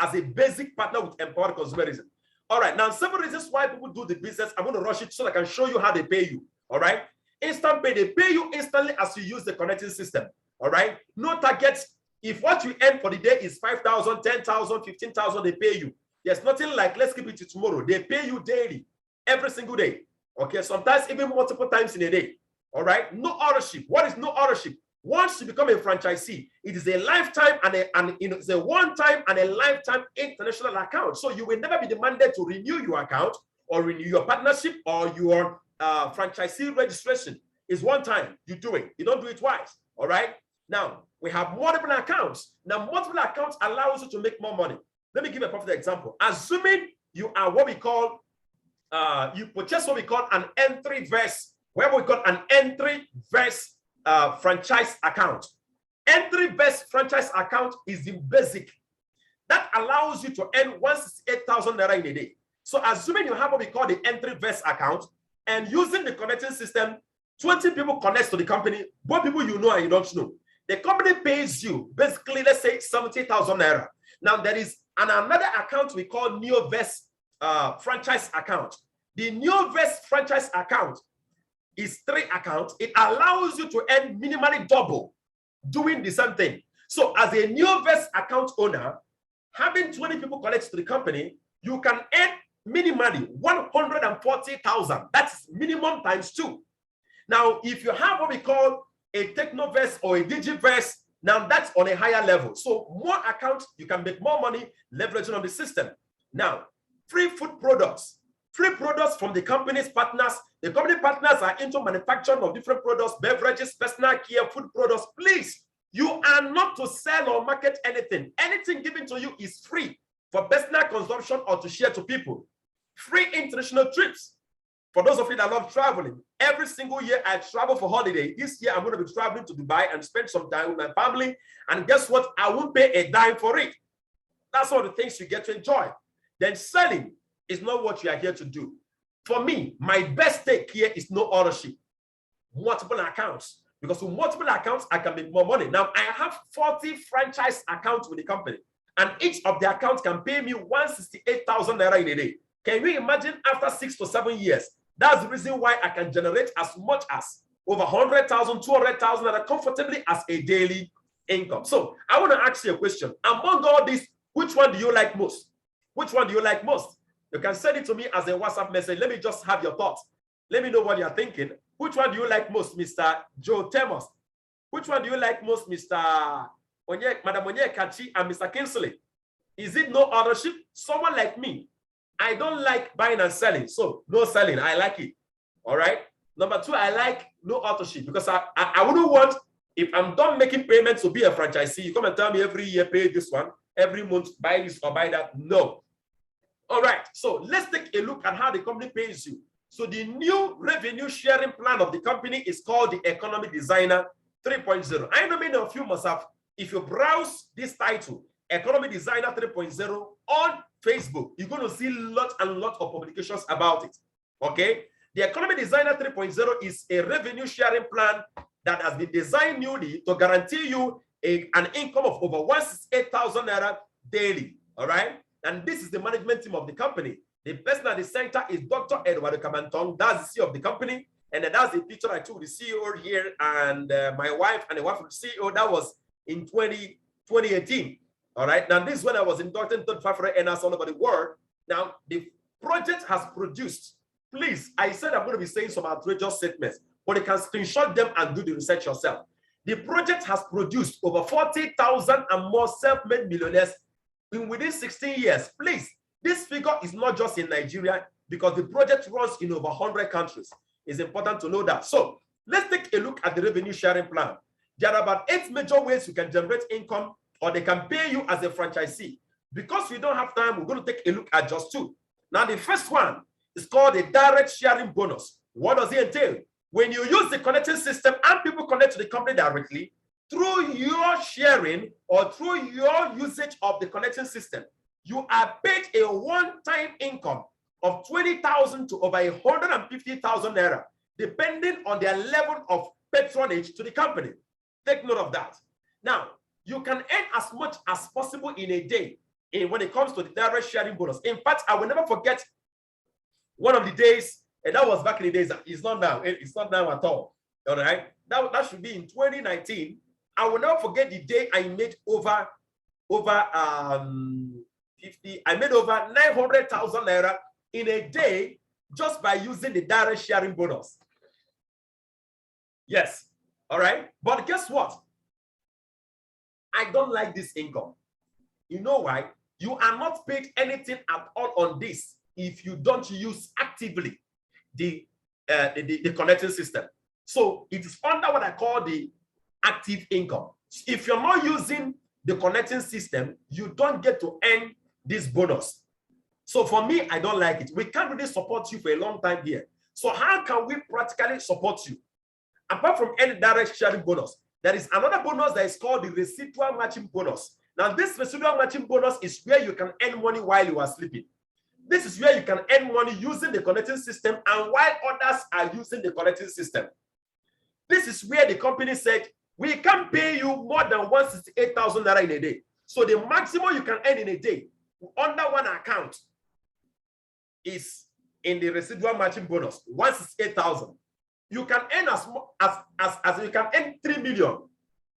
As a basic partner with empowered consumerism. All right, now 7 reasons why people do the business. I'm going to rush it so I can show you how they pay you. All right, instant pay, they pay you instantly as you use the connecting system. All right, no targets. If what you earn for the day is 5,000, 10,000, 15,000, they pay you. There's nothing like let's keep it to tomorrow. They pay you daily, every single day. Okay, sometimes even multiple times in a day. All right, no ownership. What is no ownership? Once you become a franchisee, it is a lifetime and it's a one-time and a lifetime international account. So you will never be demanded to renew your account or renew your partnership or your franchisee registration. It's one time you do it. You don't do it twice. All right. Now we have multiple accounts. Now multiple accounts allows you to make more money. Let me give a perfect example. Assuming you are what we call you purchase what we call an entry verse, where we call an entry verse franchise account. Entry based franchise account is the basic that allows you to earn 168,000 naira in a day. So assuming you have what we call the entry based account and using the connecting system, 20 people connect to the company, both people you know and you don't know. The company pays you basically, let's say 70,000 naira. Now there is another account we call NeoVest franchise account. The NeoVest franchise account is 3 accounts. It allows you to earn minimally double doing the same thing. So as a NeoVest account owner, having 20 people connect to the company, you can earn minimally 140,000. That's minimum times 2. Now, if you have what we call a Technovest or a Digiverse, now that's on a higher level. So more accounts, you can make more money leveraging on the system. Now, free food products. Free products from the company's partners. The company partners are into manufacturing of different products, beverages, personal care, food products. Please, you are not to sell or market anything. Anything given to you is free for personal consumption or to share to people. Free international trips. For those of you that love traveling, every single year I travel for holiday. This year I'm going to be traveling to Dubai and spend some time with my family. And guess what? I won't pay a dime for it. That's all the things you get to enjoy. Then selling is not what you are here to do. For me, my best take here is no ownership, multiple accounts. Because with multiple accounts, I can make more money. Now, I have 40 franchise accounts with the company, and each of the accounts can pay me 168,000 naira in a day. Can you imagine after 6 to 7 years? That's the reason why I can generate as much as over 100,000, 200,000 naira comfortably as a daily income. So I want to ask you a question. Among all these, which one do you like most? Which one do you like most? You can send it to me as a WhatsApp message. Let me just have your thoughts. Let me know what you're thinking. Which one do you like most, Mr. Joe Temos? Which one do you like most, Mr. Madam Onyekachi and Mr. Kinsley? Is it no ownership? Someone like me, I don't like buying and selling. So no selling. I like it. All right. Number 2, I like no ownership because I wouldn't want, if I'm done making payments to be a franchisee, you come and tell me every year, pay this one, every month, buy this or buy that. No. All right, so let's take a look at how the company pays you. So the new revenue sharing plan of the company is called the Economy Designer 3.0. I know many of you must have, if you browse this title, Economy Designer 3.0 on Facebook, you're going to see lots and lots of publications about it. Okay, the Economy Designer 3.0 is a revenue sharing plan that has been designed newly to guarantee you an income of over 168,000 naira daily. All right. And this is the management team of the company. The person at the center is Dr. Edward Kamantong. That's the CEO of the company. And that's the picture I took, the CEO here and my wife and the wife of the CEO. That was in 2018. All right. Now, this is when I was inducted into 25Million NS all over the world. Now, the project has produced, please, I said I'm going to be saying some outrageous statements, but you can screenshot them and do the research yourself. The project has produced over 40,000 and more self-made millionaires within 16 years. Please, this figure is not just in Nigeria because the project runs in over 100 countries. It's important to know that. So let's take a look at the revenue sharing plan. There are about 8 major ways you can generate income or they can pay you as a franchisee. Because we don't have time, we're going to take a look at just 2. Now, the first one is called the direct sharing bonus. What does it entail? When you use the connecting system and people connect to the company directly, through your sharing or through your usage of the connecting system, you are paid a one-time income of 20,000 to over 150,000 naira, depending on their level of patronage to the company. Take note of that. Now, you can earn as much as possible in a day when it comes to the direct sharing bonus. In fact, I will never forget one of the days, and that was back in the days. It's not now. It's not now at all. All right. That should be in 2019. I will never forget the day I made over 50. I made over 900,000 naira in a day just by using the direct sharing bonus. Yes. All right. But guess what? I don't like this income. You know why? You are not paid anything at all on this if you don't use actively the connecting system. So it is under what I call the active income. If you're not using the connecting system, you don't get to earn this bonus. So for me, I don't like it. We can't really support you for a long time here. So how can we practically support you? Apart from any direct sharing bonus, there is another bonus that is called the residual matching bonus. Now, this residual matching bonus is where you can earn money while you are sleeping. This is where you can earn money using the connecting system and while others are using the connecting system. This is where the company said, we can pay you more than 168,000 naira in a day. So the maximum you can earn in a day under one account is in the residual matching bonus, 168,000. You can earn as you can earn 3 million.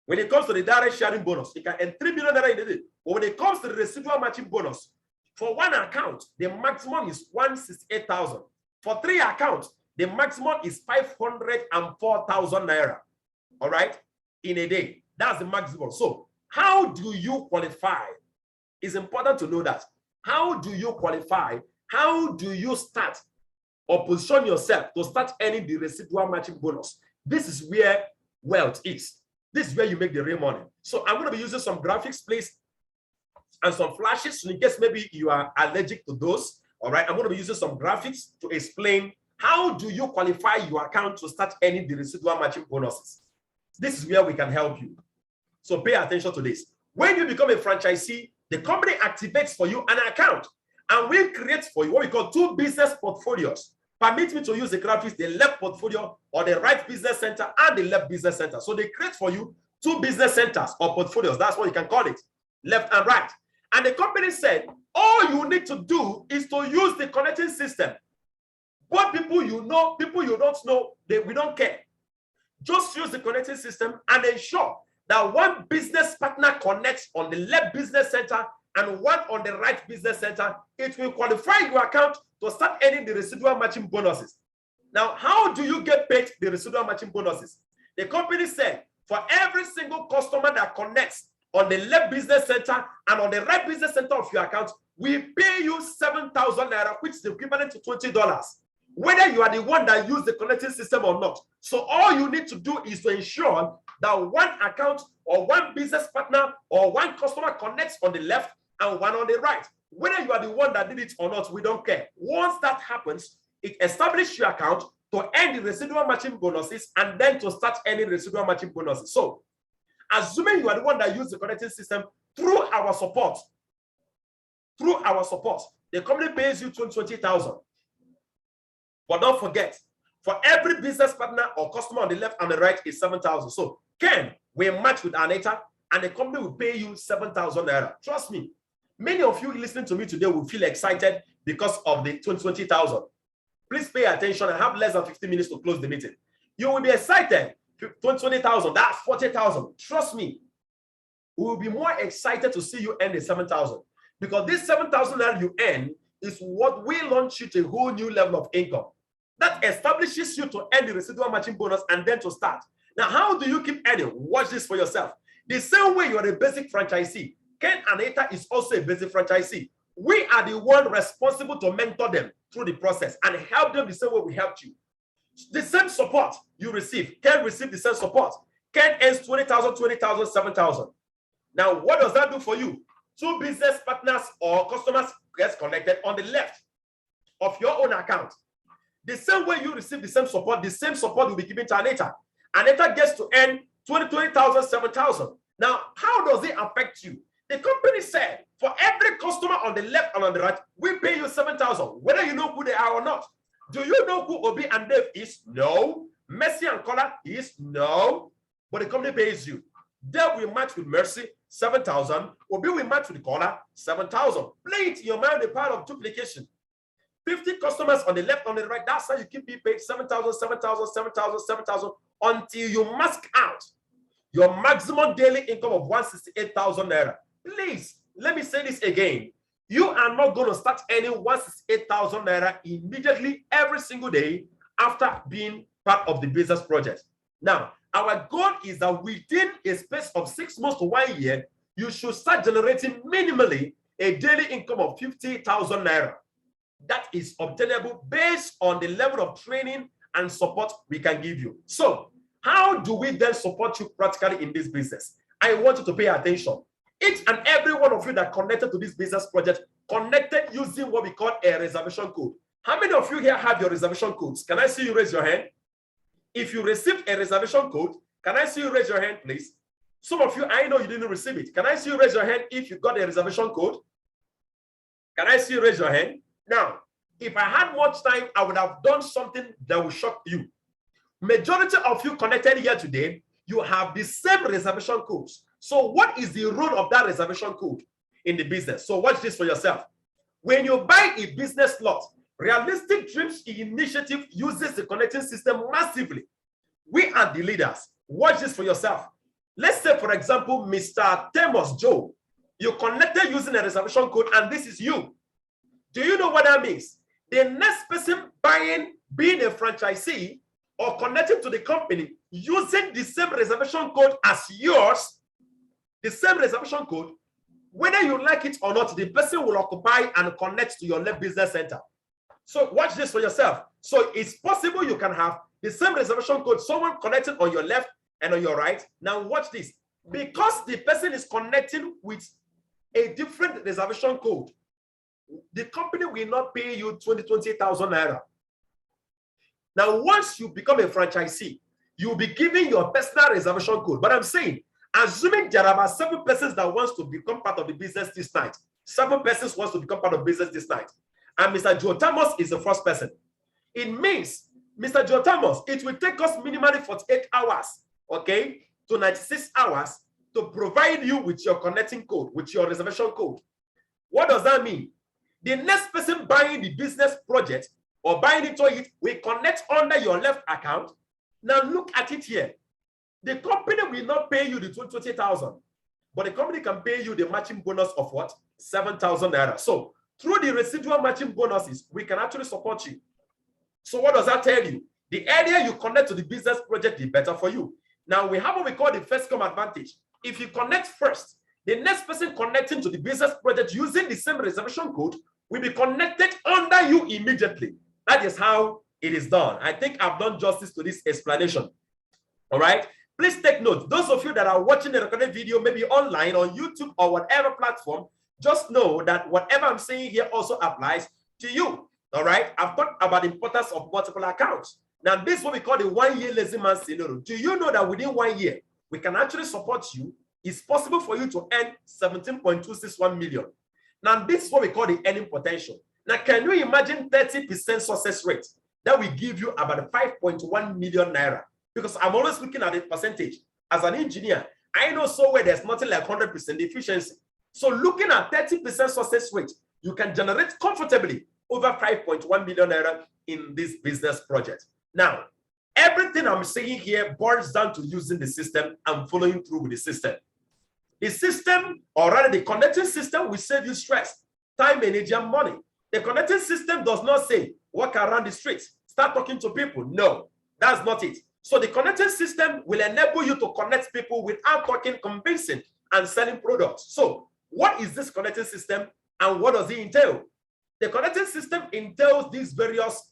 When it comes to the direct sharing bonus, you can earn 3 million naira in a day. But when it comes to the residual matching bonus, for one account, the maximum is 168,000. For 3 accounts, the maximum is 504,000 naira. All right, in a day. That's the maximum. So, how do you qualify? It's important to know that. How do you qualify? How do you start or position yourself to start earning the residual matching bonus? This is where wealth is. This is where you make the real money. So I'm going to be using some graphics, please, and some flashes in case maybe you are allergic to those. All right, I'm going to be using some graphics to explain how do you qualify your account to start earning the residual matching bonuses. This is where we can help you. So pay attention to this. When you become a franchisee, the company activates for you an account and we create for you what we call 2 business portfolios. Permit me to use the graphics, the left portfolio or the right business center and the left business center. So they create for you 2 business centers or portfolios. That's what you can call it, left and right. And the company said, all you need to do is to use the connecting system. What people you know, people you don't know, we don't care. Just use the connecting system and ensure that one business partner connects on the left business center and one on the right business center. It will qualify your account to start earning the residual matching bonuses. Now, how do you get paid the residual matching bonuses? The company said, for every single customer that connects on the left business center and on the right business center of your account, we pay you 7,000 naira, which is equivalent to $20. Whether you are the one that used the connecting system or not. So all you need to do is to ensure that one account or one business partner or one customer connects on the left and one on the right. Whether you are the one that did it or not, we don't care. Once that happens, it establishes your account to earn the residual matching bonuses and then to start earning residual matching bonuses. So, assuming you are the one that used the connecting system through our support, the company pays you 20,000. But don't forget, for every business partner or customer on the left and the right is 7,000. So Ken will match with Anita and the company will pay you 7,000 naira. Trust me, many of you listening to me today will feel excited because of the 20,000. Please pay attention and have less than 15 minutes to close the meeting. You will be excited. 20,000, that's 40,000. Trust me, we will be more excited to see you earn the 7,000 because this 7,000 that you earn is what will launch you to a whole new level of income. That establishes you to earn the residual matching bonus and then to start. Now, how do you keep earning? Watch this for yourself. The same way you are a basic franchisee, Ken and Anita is also a basic franchisee. We are the one responsible to mentor them through the process and help them the same way we helped you. The same support you receive, Ken received the same support. Ken earns 20,000, 20,000, 7,000. Now, what does that do for you? 2 business partners or customers gets connected on the left of your own account. The same way you receive the same support will be given to Anita. Anita gets to earn 20,000, 7,000. Now, how does it affect you? The company said, for every customer on the left and on the right, we pay you 7,000, whether you know who they are or not. Do you know who Obi and Dave is? No. Mercy and Kola is? No. But the company pays you. Dave will match with Mercy, 7,000. Obi will match with Kola, 7,000. Play it in your mind, the power of duplication. 50 customers on the left, on the right. That's how you keep being paid 7,000, 7,000, 7,000, 7,000 until you mask out your maximum daily income of 168,000 naira. Please, let me say this again. You are not going to start earning 168,000 naira immediately every single day after being part of the business project. Now, our goal is that within a space of 6 months to 1 year, you should start generating minimally a daily income of 50,000 naira. That is obtainable based on the level of training and support we can give you. So, how do we then support you practically in this business? I want you to pay attention. Each and every one of you that connected to this business project connected using what we call a reservation code. How many of you here have your reservation codes? Can I see you raise your hand? If you received a reservation code, can I see you raise your hand, please? Some of you, I know you didn't receive it. Can I see you raise your hand if you got a reservation code? Can I see you raise your hand? Now, if I had much time, I would have done something that would shock you. Majority of you connected here today, you have the same reservation codes. So what is the role of that reservation code in the business? So watch this for yourself. When you buy a business lot, Realistic Dreams Initiative uses the connecting system massively. We are the leaders. Watch this for yourself. Let's say, for example, Mr. Temos Joe, you connected using a reservation code, and this is you. Do you know what that means? The next person buying, being a franchisee, or connected to the company using the same reservation code as yours, the same reservation code, whether you like it or not, the person will occupy and connect to your left business center. So watch this for yourself. So it's possible you can have the same reservation code, someone connected on your left and on your right. Now watch this. Because the person is connecting with a different reservation code, the company will not pay you 20,000 naira. Now, once you become a franchisee, you'll be giving your personal reservation code. But I'm saying, assuming there are about 7 persons that wants to become part of the business this night, 7 persons wants to become part of business this night, and Mr. Joe Thomas is the first person. It means, Mr. Joe Thomas, it will take us minimally 48 hours, okay, to 96 hours to provide you with your connecting code, with your reservation code. What does that mean? The next person buying the business project or buying into it will connect under your left account. Now look at it here. The company will not pay you the 20,000, but the company can pay you the matching bonus of what? 7,000 naira. So through the residual matching bonuses, we can actually support you. So what does that tell you? The earlier you connect to the business project, the better for you. Now we have what we call the first come advantage. If you connect first, the next person connecting to the business project using the same reservation code will be connected under you immediately. That is how it is done. I think I've done justice to this explanation. All right. Please take note. Those of you that are watching the recorded video, maybe online on YouTube or whatever platform, just know that whatever I'm saying here also applies to you. All right. I've talked about the importance of multiple accounts. Now, this is what we call the 1 year lazy man scenario. Do you know that within 1 year, we can actually support you? It's possible for you to earn 17.261 million. Now, this is what we call the earning potential. Now, can you imagine 30% success rate? That will give you about 5.1 million naira. Because I'm always looking at the percentage. As an engineer, I know so well there's nothing like 100% efficiency. So looking at 30% success rate, you can generate comfortably over 5.1 million naira in this business project. Now, everything I'm saying here boils down to using the system and following through with the system. The system, or rather the connecting system, will save you stress, time, energy, and money. The connecting system does not say, walk around the streets, start talking to people. No, that's not it. So the connecting system will enable you to connect people without talking, convincing, and selling products. So what is this connecting system and what does it entail? The connecting system entails these various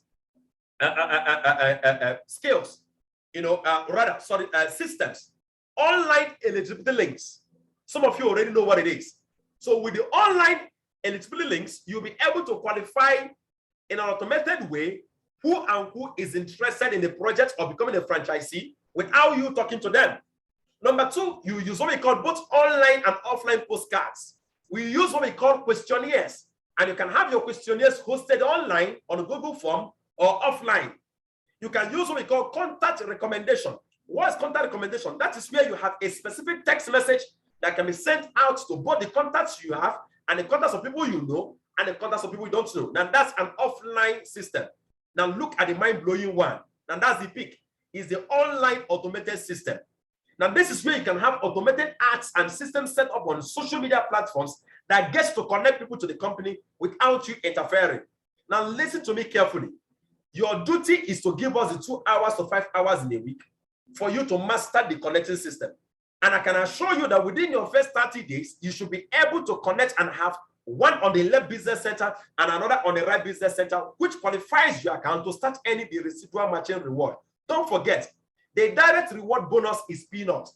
skills, systems. Online eligibility links. Some of you already know what it is. So with the online eligibility links, you'll be able to qualify in an automated way who is interested in the project or becoming a franchisee without you talking to them. Number two, you use what we call both online and offline postcards. We use what we call questionnaires, and you can have your questionnaires hosted online on a Google form or offline. You can use what we call contact recommendation. What is contact recommendation? That is where you have a specific text message that can be sent out to both the contacts you have and the contacts of people you know and the contacts of people you don't know. Now that's an offline system. Now look at the mind-blowing one. Now that's the peak. Is the online automated system. Now this is where you can have automated ads and systems set up on social media platforms that gets to connect people to the company without you interfering. Now listen to me carefully. Your duty is to give us the 2 hours to 5 hours in a week for you to master the connecting system. And I can assure you that within your first 30 days, you should be able to connect and have one on the left business center and another on the right business center, which qualifies your account to start earning the residual matching reward. Don't forget, the direct reward bonus is peanuts.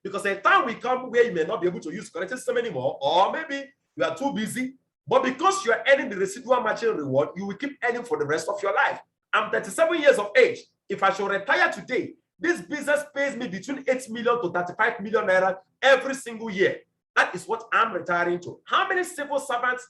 Because a time will come where you may not be able to use connecting system anymore, or maybe you are too busy. But because you are earning the residual matching reward, you will keep earning for the rest of your life. I'm 37 years of age. If I should retire today, this business pays me between 8 million to 35 million naira every single year. That is what I'm retiring to. How many civil servants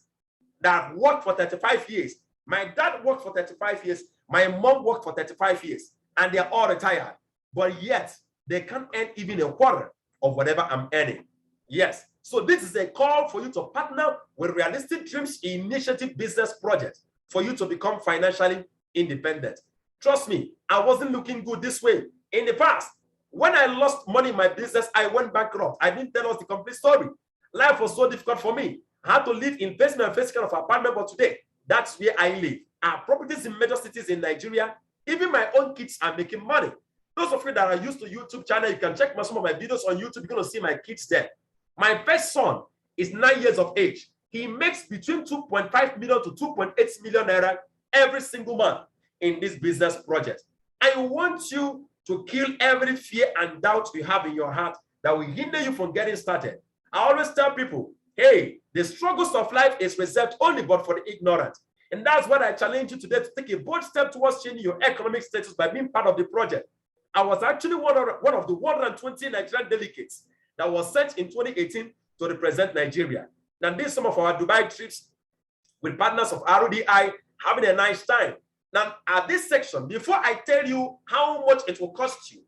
that worked for 35 years? My dad worked for 35 years. My mom worked for 35 years. And they're all retired. But yet, they can't earn even a quarter of whatever I'm earning. Yes. So this is a call for you to partner with Realistic Dreams Initiative Business Project for you to become financially independent. Trust me, I wasn't looking good this way. In the past, when I lost money in my business, I went bankrupt. I didn't tell us the complete story. Life was so difficult for me. I had to live in basement and first kind of apartment, but today, that's where I live. I have properties in major cities in Nigeria. Even my own kids are making money. Those of you that are used to YouTube channel, you can check some of my videos on YouTube. You're going to see my kids there. My first son is 9 years of age. He makes between 2.5 million to 2.8 million naira every single month in this business project. I want you to kill every fear and doubt you have in your heart that will hinder you from getting started. I always tell people, hey, the struggles of life is reserved only but for the ignorant. And that's what I challenge you today to take a bold step towards changing your economic status by being part of the project. I was actually one of the 120 Nigerian delegates that was sent in 2018 to represent Nigeria. Now, this is some of our Dubai trips with partners of RDI, having a nice time. Now, at this section, before I tell you how much it will cost you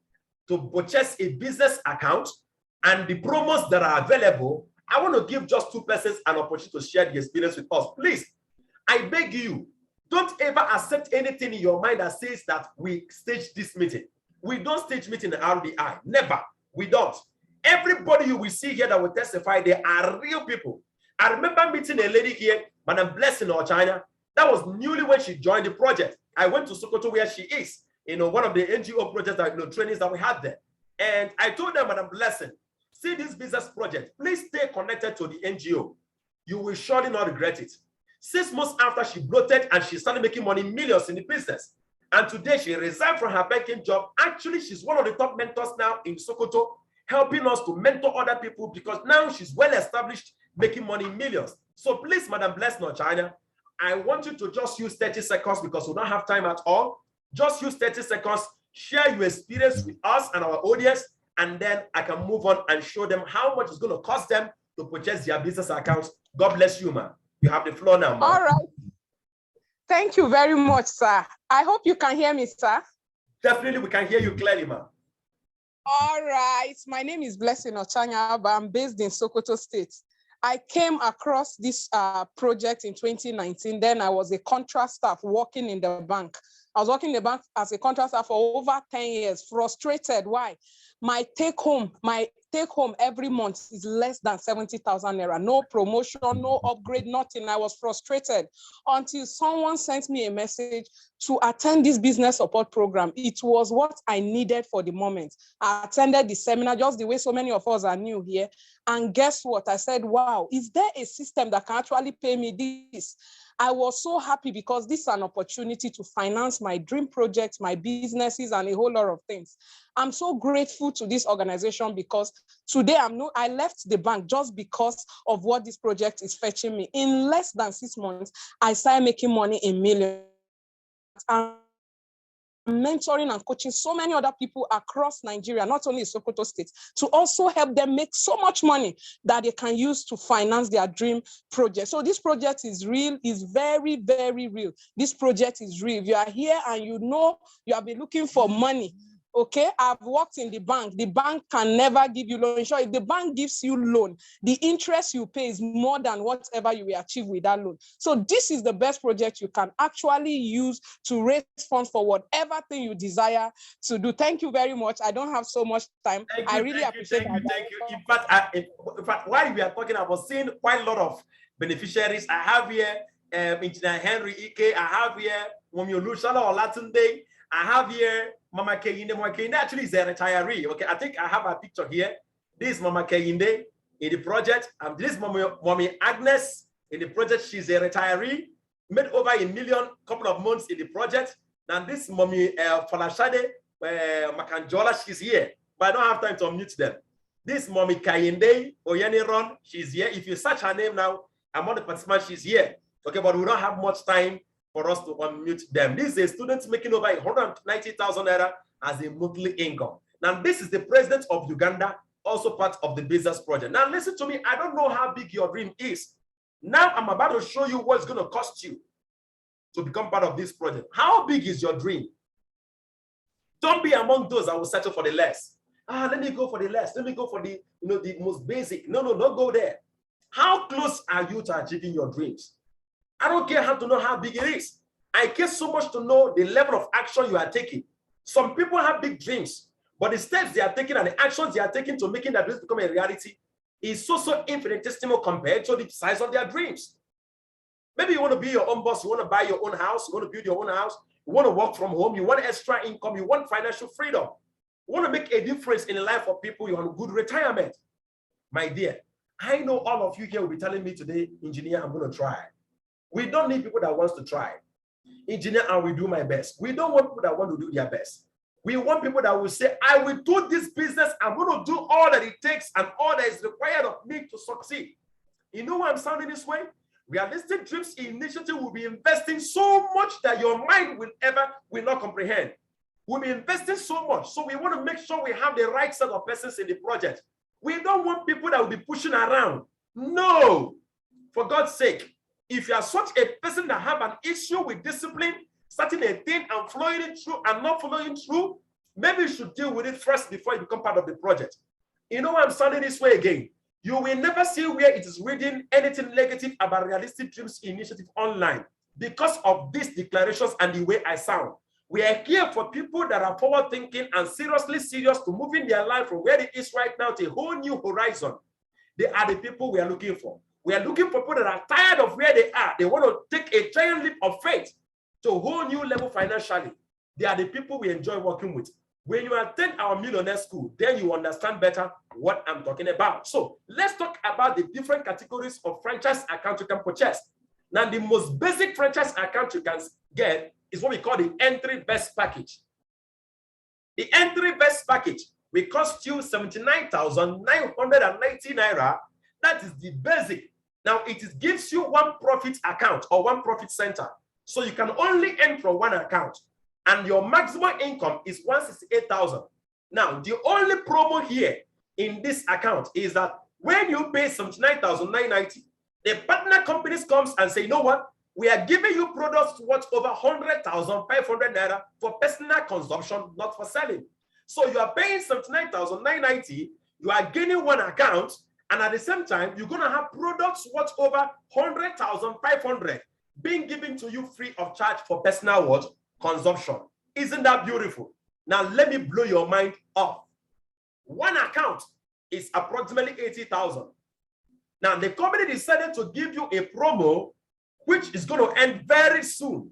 to purchase a business account and the promos that are available, I want to give just 2 persons an opportunity to share the experience with us. Please, I beg you, don't ever accept anything in your mind that says that we staged this meeting. We don't stage meeting in RDI. Never. We don't. Everybody you will see here that will testify, they are real people. I remember meeting a lady here, Madam Blessing or China. That was newly when she joined the project. I went to Sokoto where she is, one of the NGO projects that, trainings that we had there. And I told them, Madam Blessing, see this business project, please stay connected to the NGO. You will surely not regret it. 6 months after she bloated and she started making money, millions in the business. And today she resigned from her banking job. Actually, she's one of the top mentors now in Sokoto, helping us to mentor other people because now she's well established, making money in millions. So please, Madam Bless No China, I want you to just use 30 seconds because we don't have time at all. Just use 30 seconds, share your experience with us and our audience, and then I can move on and show them how much it's going to cost them to purchase their business accounts. God bless you, man. You have the floor now, man. All right. Thank you very much, sir. I hope you can hear me, sir. Definitely, we can hear you clearly, ma'am. All right. My name is Blessing Ochanya, but I'm based in Sokoto State. I came across this project in 2019. Then I was a contract staff working in the bank. I was working in the bank as a contract staff for over 10 years, frustrated. Why? My take home every month is less than 70,000 naira. No promotion, no upgrade, nothing. I was frustrated until someone sent me a message to attend this business support program. It was what I needed for the moment. I attended the seminar just the way so many of us are new here. And guess what? I said, wow, is there a system that can actually pay me this? I was so happy because this is an opportunity to finance my dream projects, my businesses, and a whole lot of things. I'm so grateful to this organization because today I left the bank just because of what this project is fetching me. In less than 6 months, I started making money in millions. I'm mentoring and coaching so many other people across Nigeria, not only Sokoto State, to also help them make so much money that they can use to finance their dream project. So this project is real, is very, very real. This project is real. If you are here and you know you have been looking for money, okay, I've worked in the bank. The bank can never give you loan. Sure, if the bank gives you loan, the interest you pay is more than whatever you will achieve with that loan. So this is the best project you can actually use to raise funds for whatever thing you desire to do. Thank you very much. I don't have so much time. I really appreciate it. Thank you. In fact, while we are talking about seeing quite a lot of beneficiaries, I have here Engineer Henry Ike. I have here Momio Lushala or Latunde. I have here Mama Kehinde. Mama Kehinde actually is a retiree. Okay, I think I have a picture here. This is Mama Kehinde in the project. And this is Mommy Agnes in the project. She's a retiree, made over $1 million couple of months in the project. And this Mommy Falashade Makanjola, she's here. But I don't have time to unmute them. This Mommy Kehinde Oyeniron, she's here. If you search her name now, among the participants, she's here. Okay, but we don't have much time for us to unmute them. This is a student making over 190,000 naira as a monthly income. Now, this is the president of Uganda, also part of the business project. Now, listen to me. I don't know how big your dream is. Now, I'm about to show you what it's going to cost you to become part of this project. How big is your dream? Don't be among those that will settle for the less. Let me go for the less. Let me go for the, the most basic. No, don't go there. How close are you to achieving your dreams? I don't care how to know how big it is. I care so much to know the level of action you are taking. Some people have big dreams, but the steps they are taking and the actions they are taking to making their dreams become a reality is so infinitesimal compared to the size of their dreams. Maybe you want to be your own boss, you want to buy your own house, you want to build your own house, you want to work from home, you want extra income, you want financial freedom, you want to make a difference in the life of people, you want a good retirement. My dear, I know all of you here will be telling me today, engineer, I'm going to try. We don't need people that wants to try. Engineer, I will do my best. We don't want people that want to do their best. We want people that will say, I will do this business. I'm going to do all that it takes and all that is required of me to succeed. You know why I'm sounding this way? Realistic Dreams Initiative will be investing so much that your mind will not comprehend. We'll be investing so much. So we want to make sure we have the right set of persons in the project. We don't want people that will be pushing around. No, for God's sake. If you are such a person that have an issue with discipline, starting a thing and following it through and not following through, maybe you should deal with it first before you become part of the project. You know why I'm sounding this way again? You will never see where it is reading anything negative about Realistic Dreams Initiative online because of these declarations and the way I sound. We are here for people that are forward thinking and seriously serious to moving their life from where it is right now to a whole new horizon. They are the people we are looking for. We are looking for people that are tired of where they are. They want to take a giant leap of faith to a whole new level financially. They are the people we enjoy working with. When you attend our millionaire school, then you understand better what I'm talking about. So let's talk about the different categories of franchise account you can purchase. Now, the most basic franchise account you can get is what we call the entry best package. The entry best package will cost you 79,990 naira. That is the basic. Now, it gives you one profit account or one profit center. So you can only earn from one account. And your maximum income is 168,000. Now, the only promo here in this account is that when you pay 79,990, the partner companies comes and say, you know what? We are giving you products worth over 100,500 naira for personal consumption, not for selling. So you are paying 79,990, you are gaining one account, and at the same time, you're going to have products worth over 100,500 being given to you free of charge for personal what? Consumption. Isn't that beautiful? Now, let me blow your mind off. One account is approximately 80,000. Now, the company decided to give you a promo, which is going to end very soon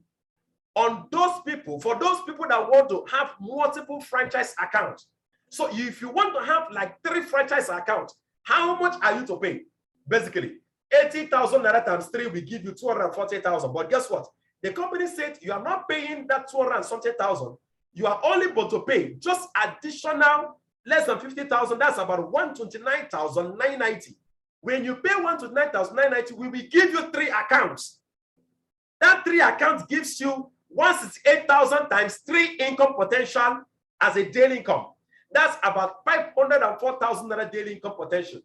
on those people, for those people that want to have multiple franchise accounts. So if you want to have like 3 franchise accounts, how much are you to pay? Basically, 80,000 naira times 3 will give you 240,000. But guess what? The company said you are not paying that 240,000. You are only able to pay just additional less than 50,000. That's about 129,990. When you pay 129,990, we will give you 3 accounts. That 3 accounts gives you 168,000 times 3 income potential as a daily income. That's about 504,000 daily income potential.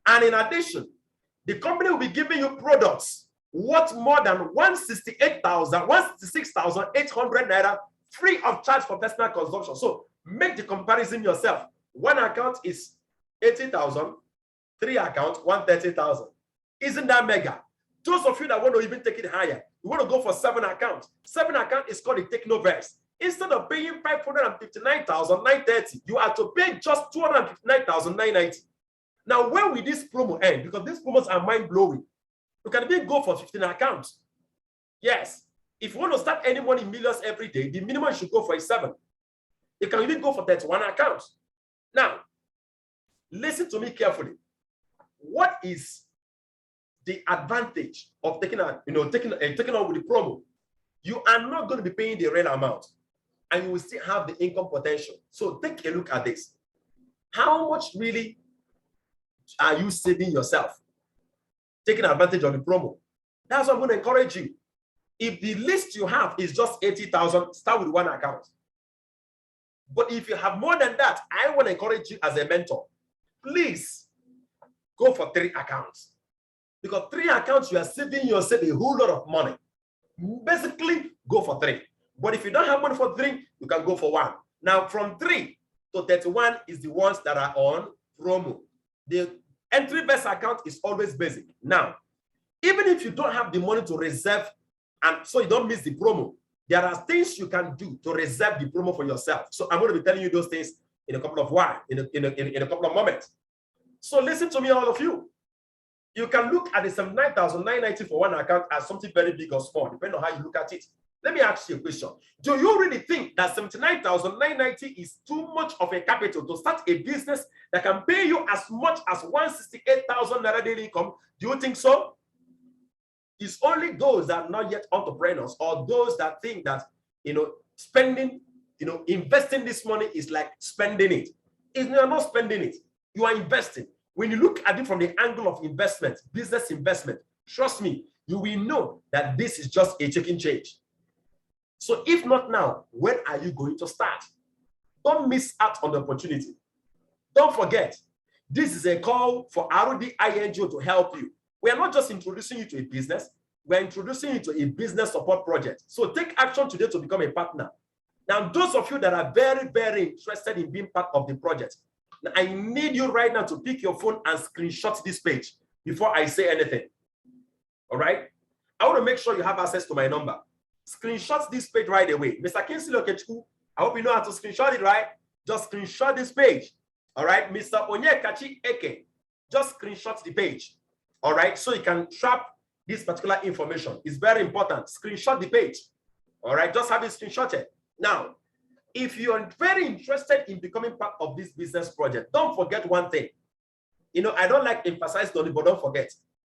And in addition, the company will be giving you products worth more than 166,800 naira free of charge for personal consumption. So make the comparison yourself. One account is 80,000, 3 accounts, 130,000. Isn't that mega? Those of you that want to even take it higher, you want to go for 7 accounts. 7 account is called a technoverse. Instead of paying 559,930, you are to pay just 259,990. Now, when will this promo end? Because these promos are mind-blowing. You can even go for 15 accounts. Yes. If you want to start any money in millions every day, the minimum should go for a 7. You can even go for 31 accounts. Now, listen to me carefully. What is the advantage of taking on with the promo? You are not going to be paying the real amount, and you will still have the income potential. So take a look at this. How much really are you saving yourself taking advantage of the promo? That's what I'm going to encourage you. If the list you have is just 80,000, start with 1 account. But if you have more than that, I want to encourage you as a mentor, please go for 3 accounts. Because 3 accounts, you are saving yourself a whole lot of money. Basically, go for 3. But if you don't have money for 3, you can go for 1. Now, from 3 to 31 is the ones that are on promo. The entry-based account is always basic. Now, even if you don't have the money to reserve, and so you don't miss the promo, there are things you can do to reserve the promo for yourself. So I'm going to be telling you those things in a couple of couple of moments. So listen to me, all of you. You can look at the 79,990 for 1 account as something very big or small, depending on how you look at it. Let me ask you a question. Do you really think that 79,990 is too much of a capital to start a business that can pay you as much as 168,000 naira daily income? Do you think so? It's only those that are not yet entrepreneurs, or those that think that, spending, investing this money is like spending it. You are not spending it. You are investing. When you look at it from the angle of investment, business investment, trust me, you will know that this is just a chicken change. So if not now, when are you going to start? Don't miss out on the opportunity. Don't forget, this is a call for RDI NGO to help you. We are not just introducing you to a business, we're introducing you to a business support project. So take action today to become a partner. Now, those of you that are very, very interested in being part of the project, I need you right now to pick your phone and screenshot this page before I say anything. All right? I want to make sure you have access to my number. Screenshot this page right away. Mr. Kinsley Okechukwu, I hope you know how to screenshot it, right? Just screenshot this page. All right? Mr. Onyekachi Eke, just screenshot the page. All right? So you can trap this particular information. It's very important. Screenshot the page. All right? Just have it screenshotted. Now, if you are very interested in becoming part of this business project, don't forget one thing. I don't like emphasizing on it, but don't forget.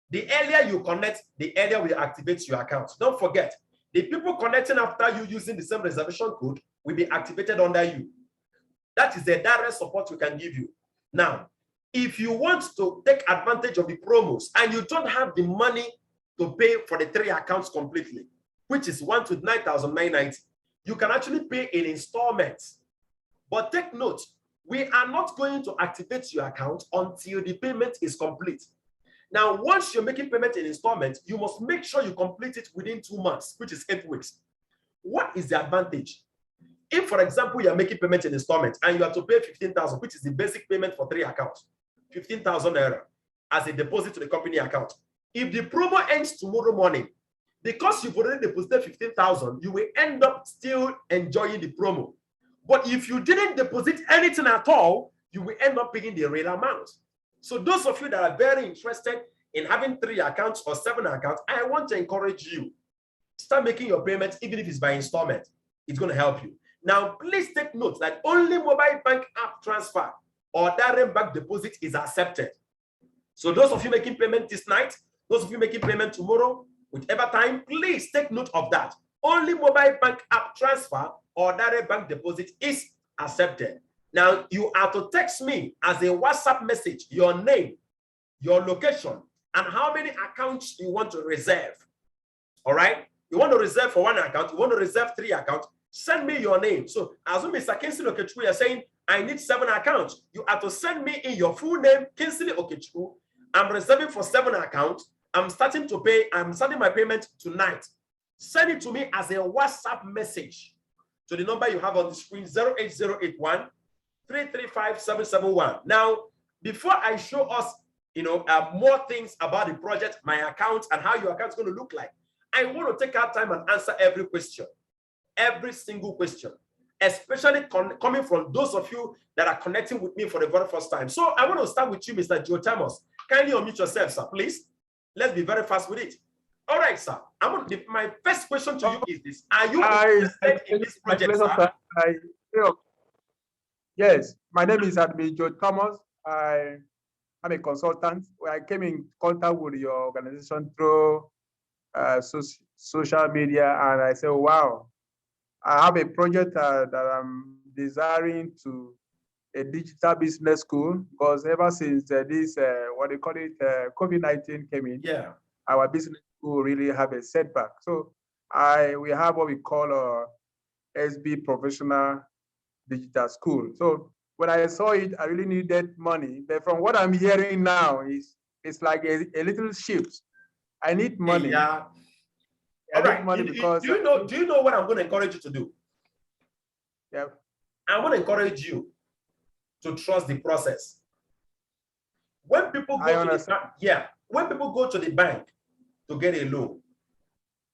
The earlier you connect, the earlier we activate your account. Don't forget, the people connecting after you using the same reservation code will be activated under you. That is the direct support we can give you. Now, if you want to take advantage of the promos and you don't have the money to pay for the 3 accounts completely, which is 129,990, you can actually pay in installments. But take note, we are not going to activate your account until the payment is complete. Now, once you're making payment in installments, you must make sure you complete it within 2 months, which is 8 weeks. What is the advantage? If, for example, you're making payment in installments and you have to pay 15,000, which is the basic payment for 3 accounts, 15,000 naira as a deposit to the company account. If the promo ends tomorrow morning, because you've already deposited 15,000, you will end up still enjoying the promo. But if you didn't deposit anything at all, you will end up paying the real amount. So those of you that are very interested in having 3 accounts or 7 accounts, I want to encourage you. Start making your payments, even if it's by installment. It's going to help you. Now, please take note that only mobile bank app transfer or direct bank deposit is accepted. So those of you making payment this night, those of you making payment tomorrow, whichever time, please take note of that. Only mobile bank app transfer or direct bank deposit is accepted. Now, you are to text me as a WhatsApp message, your name, your location, and how many accounts you want to reserve. All right? You want to reserve for 1 account, you want to reserve 3 accounts, send me your name. So as Mr. Kinsley Okechukwu, you're saying, I need 7 accounts. You have to send me in your full name, Kinsley Okechukwu. I'm reserving for 7 accounts. I'm starting to pay. I'm starting my payment tonight. Send it to me as a WhatsApp message to the number you have on the screen, 08081 335 771. Now, before I show us, more things about the project, my account, and how your account is going to look like, I want to take our time and answer every question, every single question, especially coming from those of you that are connecting with me for the very first time. So I want to start with you, Mr. Joe Thomas. Kindly unmute yourself, sir, please. Let's be very fast with it. All right, sir. My first question to you is this. Are you interested in this project, sir? Yes, my name is Admin Joe Thomas. I'm a consultant. I came in contact with your organization through social media, and I said, wow, I have a project that I'm desiring to a digital business school, because ever since this, COVID-19 came in, yeah, our business school really have a setback. So we have what we call SB Professional Digital School. So when I saw it, I really needed money. But from what I'm hearing now, it's like a little shift. I need money. Yeah. All right. Do you know what I'm going to encourage you to do? Yeah. I want to encourage you to trust the process. When people go when people go to the bank to get a loan,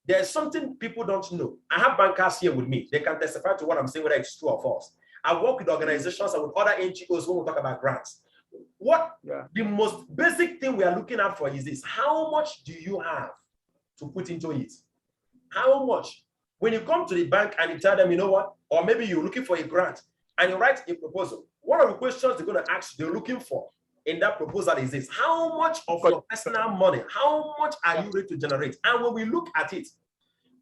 there's something people don't know. I have bankers here with me. They can testify to what I'm saying, whether it's true or false. I work with organizations and with other NGOs when we talk about grants. The most basic thing we are looking at for is this: how much do you have to put into it? How much? When you come to the bank and you tell them, you know what, or maybe you're looking for a grant and you write a proposal, one of the questions they're going to ask, they're looking for in that proposal is this: how much of your personal money, how much are you ready to generate? And when we look at it,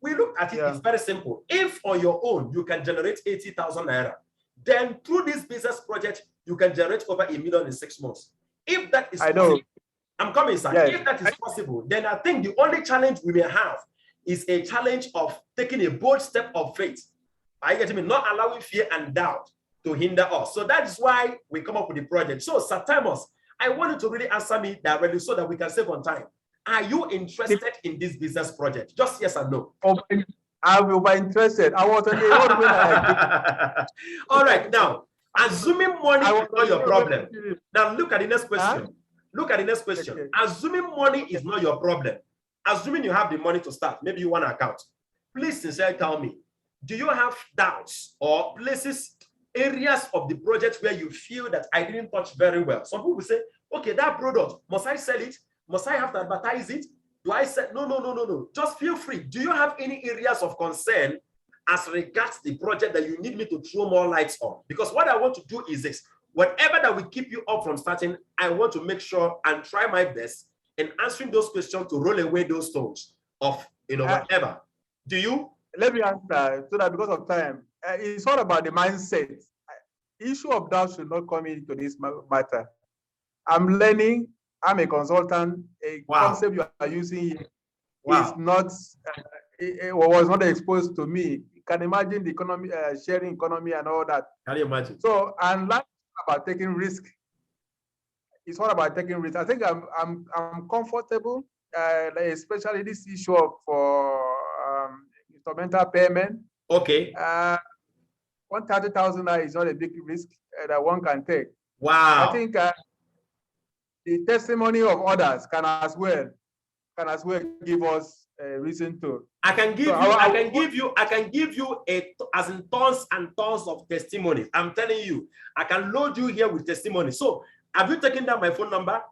it's very simple. If on your own you can generate 80,000 naira, then through this business project, you can generate over 1 million in 6 months. If that is possible, I'm coming, sir. Yes. If that is possible, then I think the only challenge we may have is a challenge of taking a bold step of faith. Are you getting me? Not allowing fear and doubt to hinder us. So that is why we come up with the project. So, Sir Thomas, I want you to really answer me directly so that we can save on time. Are you interested in this business project? Just yes or no. I will be interested. I want to. All right. Now, assuming money is not your problem. Now, look at the next question. Huh? Look at the next question. Okay. Assuming money is not your problem. Assuming you have the money to start, maybe you want an account. Please sincerely tell me, do you have doubts or places, areas of the project where you feel that I didn't touch very well? Some people say, okay, that product, must I sell it? Must I have to advertise it? Do I say, no. Just feel free. Do you have any areas of concern as regards the project that you need me to throw more lights on? Because what I want to do is this: whatever that will keep you up from starting, I want to make sure and try my best in answering those questions to roll away those stones of, whatever. Do you? Let me answer so that because of time, it's all about the mindset. Issue of doubt should not come into this matter. I'm learning. I'm a consultant. A concept you are using is not, was not exposed to me. You can imagine the economy, sharing economy and all that. Can you imagine? So, and last about taking risk. It's all about taking risk. I think I'm comfortable, especially this issue of instrumental payment. Okay. 130,000 is not a big risk that one can take. Wow. I think the testimony of others can as well give us a reason to. I can give you as in tons and tons of testimonies. I'm telling you, I can load you here with testimony. So, have you taken down my phone number?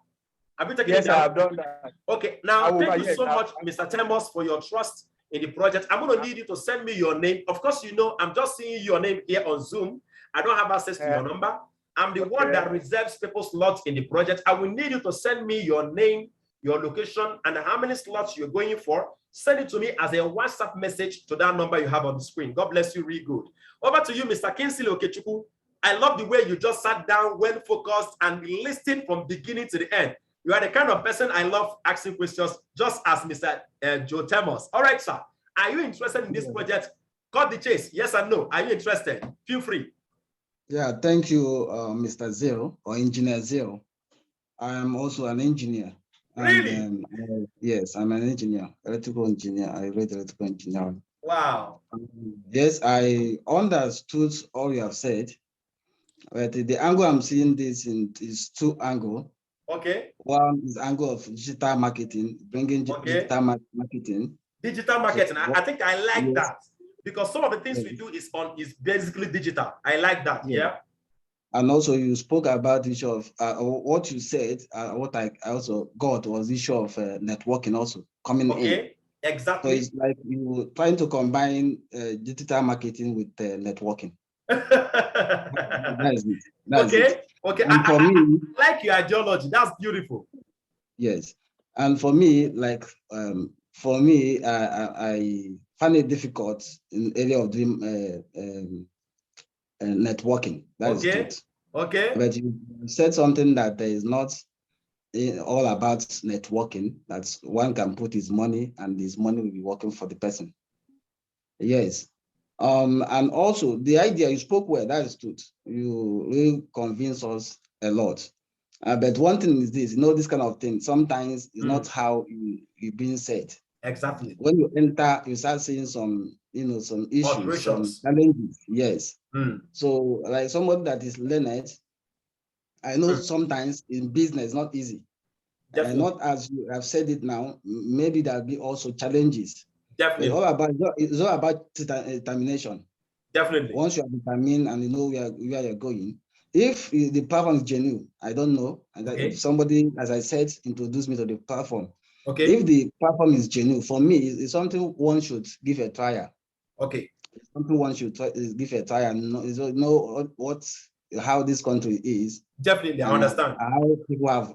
Have you taken it down? Yes, I have done that. Okay. Now, thank you so much, Mr. Thomas, for your trust in the project. I'm going to need you to send me your name. Of course, I'm just seeing your name here on Zoom. I don't have access to your number. I'm the one that reserves people's slots in the project. I will need you to send me your name, your location, and how many slots you're going for. Send it to me as a WhatsApp message to that number you have on the screen. God bless you, really good. Over to you, Mr. Kinsley Okechukwu. I love the way you just sat down, well focused, and listened from beginning to the end. You are the kind of person I love asking questions, just as Mr. Joe Thomas. All right, sir. Are you interested in this project? Cut the chase. Yes or no? Are you interested? Feel free. Yeah, thank you, Mr. Zero or Engineer Zero. I am also an engineer. Really? And, yes, I'm an engineer, electrical engineer. I read electrical engineering. Wow. Yes, I understood all you have said, but the angle I'm seeing this in is two angles. Okay. One is angle of digital marketing, bringing digital marketing. Digital marketing. So, I think I like yes. that because some of the things we do is basically digital. I like that. Yeah. And also you spoke about the issue of what you said, what I also got was the issue of networking also coming in. Okay, exactly. So it's like you trying to combine digital marketing with networking. That is it. That's it. Okay. And for me, I like your ideology. That's beautiful. Yes. And for me, like I find it difficult in the area of doing networking. That is truth. Okay. But you said something that there is not all about networking, that one can put his money and his money will be working for the person. Yes. And also the idea you spoke well, that is truth. You really convince us a lot. But one thing is this, this kind of thing, sometimes it's not how you're being said. Exactly. When you enter, you start seeing some, some issues, some challenges. Yes. So like somebody that is learned, I know sometimes in business, not easy. And not as you have said it now, maybe there'll be also challenges. Definitely. It's all about determination. Definitely. Once you are determined and you know where you're going, if the platform is genuine, I don't know. And if somebody, as I said, introduced me to the platform, if the platform is genuine, for me, it's something one should give a trial. Okay. It's something one should give a trial and know how this country is. Definitely, I understand. How people have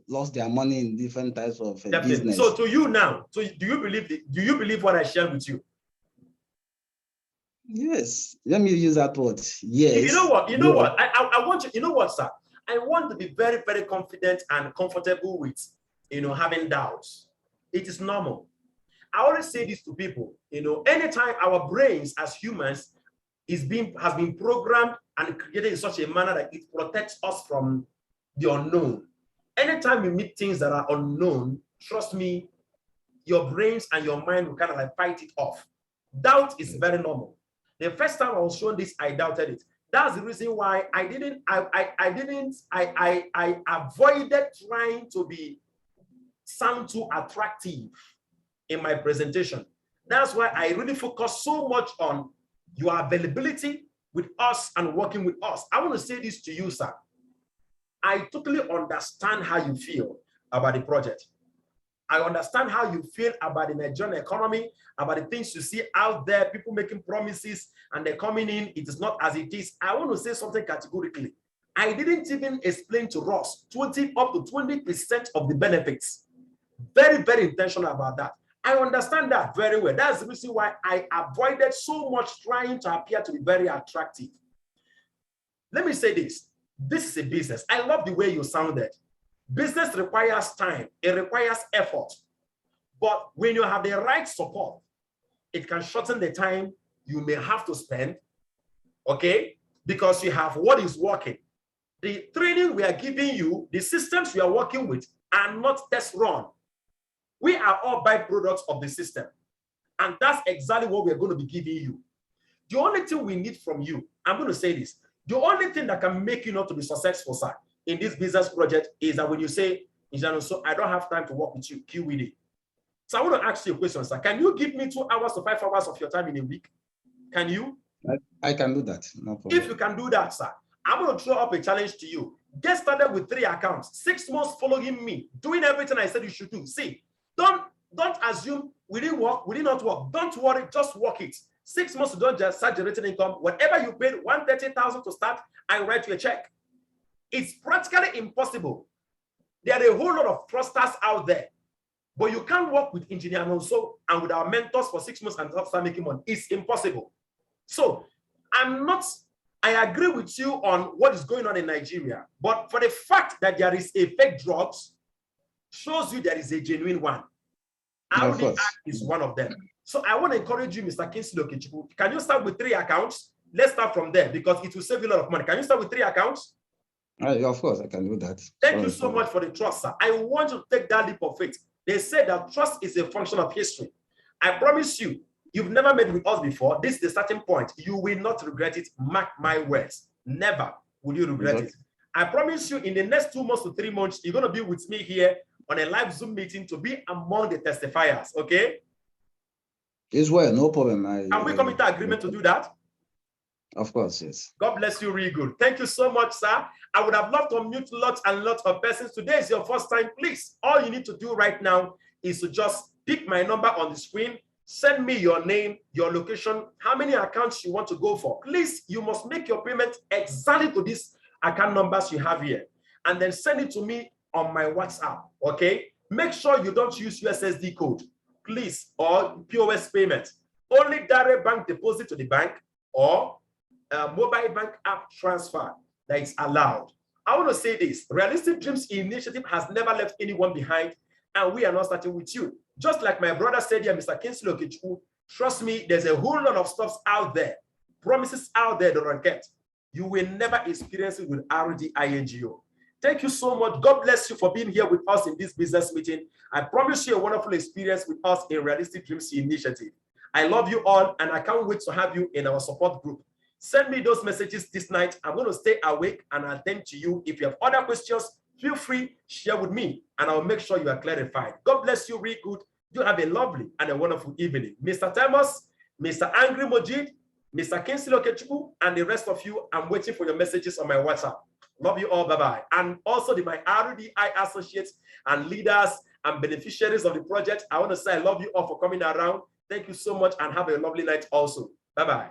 lost their money in different types of business. So to you now, do you believe what I shared with you? Yes, let me use that word. Yes. You know what? I want you, sir? I want to be very, very confident and comfortable with, having doubts. It is normal. I always say this to people, anytime our brains as humans has been programmed and created in such a manner that it protects us from the unknown. Anytime you meet things that are unknown, trust me, your brains and your mind will kind of like fight it off. Doubt is very normal. The first time I was shown this, I doubted it. That's the reason why I avoided trying to sound too attractive in my presentation. That's why I really focus so much on your availability with us and working with us. I want to say this to you, sir. I totally understand how you feel about the project. I understand how you feel about the Nigerian economy, about the things you see out there, people making promises and they're coming in. It is not as it is. I want to say something categorically. I didn't even explain to Ross up to 20% of the benefits. Very, very intentional about that. I understand that very well. That's the reason why I avoided so much trying to appear to be very attractive. Let me say this. This is a business. I love the way you sounded. Business requires time. It requires effort. But when you have the right support, it can shorten the time you may have to spend, okay? Because you have what is working. The training we are giving you, the systems we are working with are not test run. We are all byproducts of the system. And that's exactly what we're going to be giving you. The only thing we need from you, I'm going to say this, the only thing that can make you not to be successful, sir, in this business project is that when you say, so I don't have time to work with you, queue with it. So I want to ask you a question, sir. Can you give me 2 hours to 5 hours of your time in a week? Can you? I can do that. No problem. If you can do that, sir, I'm going to throw up a challenge to you. Get started with 3 accounts, 6 months following me, doing everything I said you should do. See, don't assume we didn't work, we did not work. Don't worry, just work it. 6 months, don't just start generating income. Whatever you paid, 130,000 to start, I write you a check. It's practically impossible. There are a whole lot of trusters out there, but you can't work with Engineer Alonso and with our mentors for 6 months and start making money. It's impossible. So I agree with you on what is going on in Nigeria, but for the fact that there is a fake drugs shows you there is a genuine one. RDI is one of them. So I want to encourage you, Mr. Kingsley Okechukwu. Can you start with 3 accounts? Let's start from there because it will save you a lot of money. Can you start with 3 accounts? Of course, I can do that. Thank you so much for the trust, sir. I want you to take that leap of faith. They say that trust is a function of history. I promise you, you've never made with us before. This is the starting point. You will not regret it. Mark my words. Never will you regret it. I promise you, in the next 2 months to 3 months, you're going to be with me here on a live Zoom meeting to be among the testifiers, okay? It's well, no problem. Can we come into agreement to do that? Of course, yes. God bless you, really good. Thank you so much, sir. I would have loved to unmute lots and lots of persons. Today is your first time. Please, all you need to do right now is to just pick my number on the screen, send me your name, your location, how many accounts you want to go for. Please, you must make your payment exactly to these account numbers you have here, and then send it to me on my WhatsApp, okay? Make sure you don't use USSD code, please, or POS payment. Only direct bank deposit to the bank or mobile bank app transfer that is allowed. I want to say this, Realistic Dreams Initiative has never left anyone behind, and we are not starting with you. Just like my brother said here, Mr. Kingsley Okechukwu, trust me, there's a whole lot of stuff out there, promises out there that don't get. You will never experience it with RDI NGO. Thank you so much. God bless you for being here with us in this business meeting. I promise you a wonderful experience with us in Realistic Dreams Initiative. I love you all, and I can't wait to have you in our support group. Send me those messages this night. I'm going to stay awake and attend to you. If you have other questions, feel free, share with me, and I'll make sure you are clarified. God bless you, really good. You have a lovely and a wonderful evening. Mr. Thomas, Mr. Angry Mojid, Mr. Kingsley Okechukwu, and the rest of you, I'm waiting for your messages on my WhatsApp. Love you all. Bye-bye. And also my RDI associates and leaders and beneficiaries of the project, I want to say I love you all for coming around. Thank you so much and have a lovely night also. Bye-bye.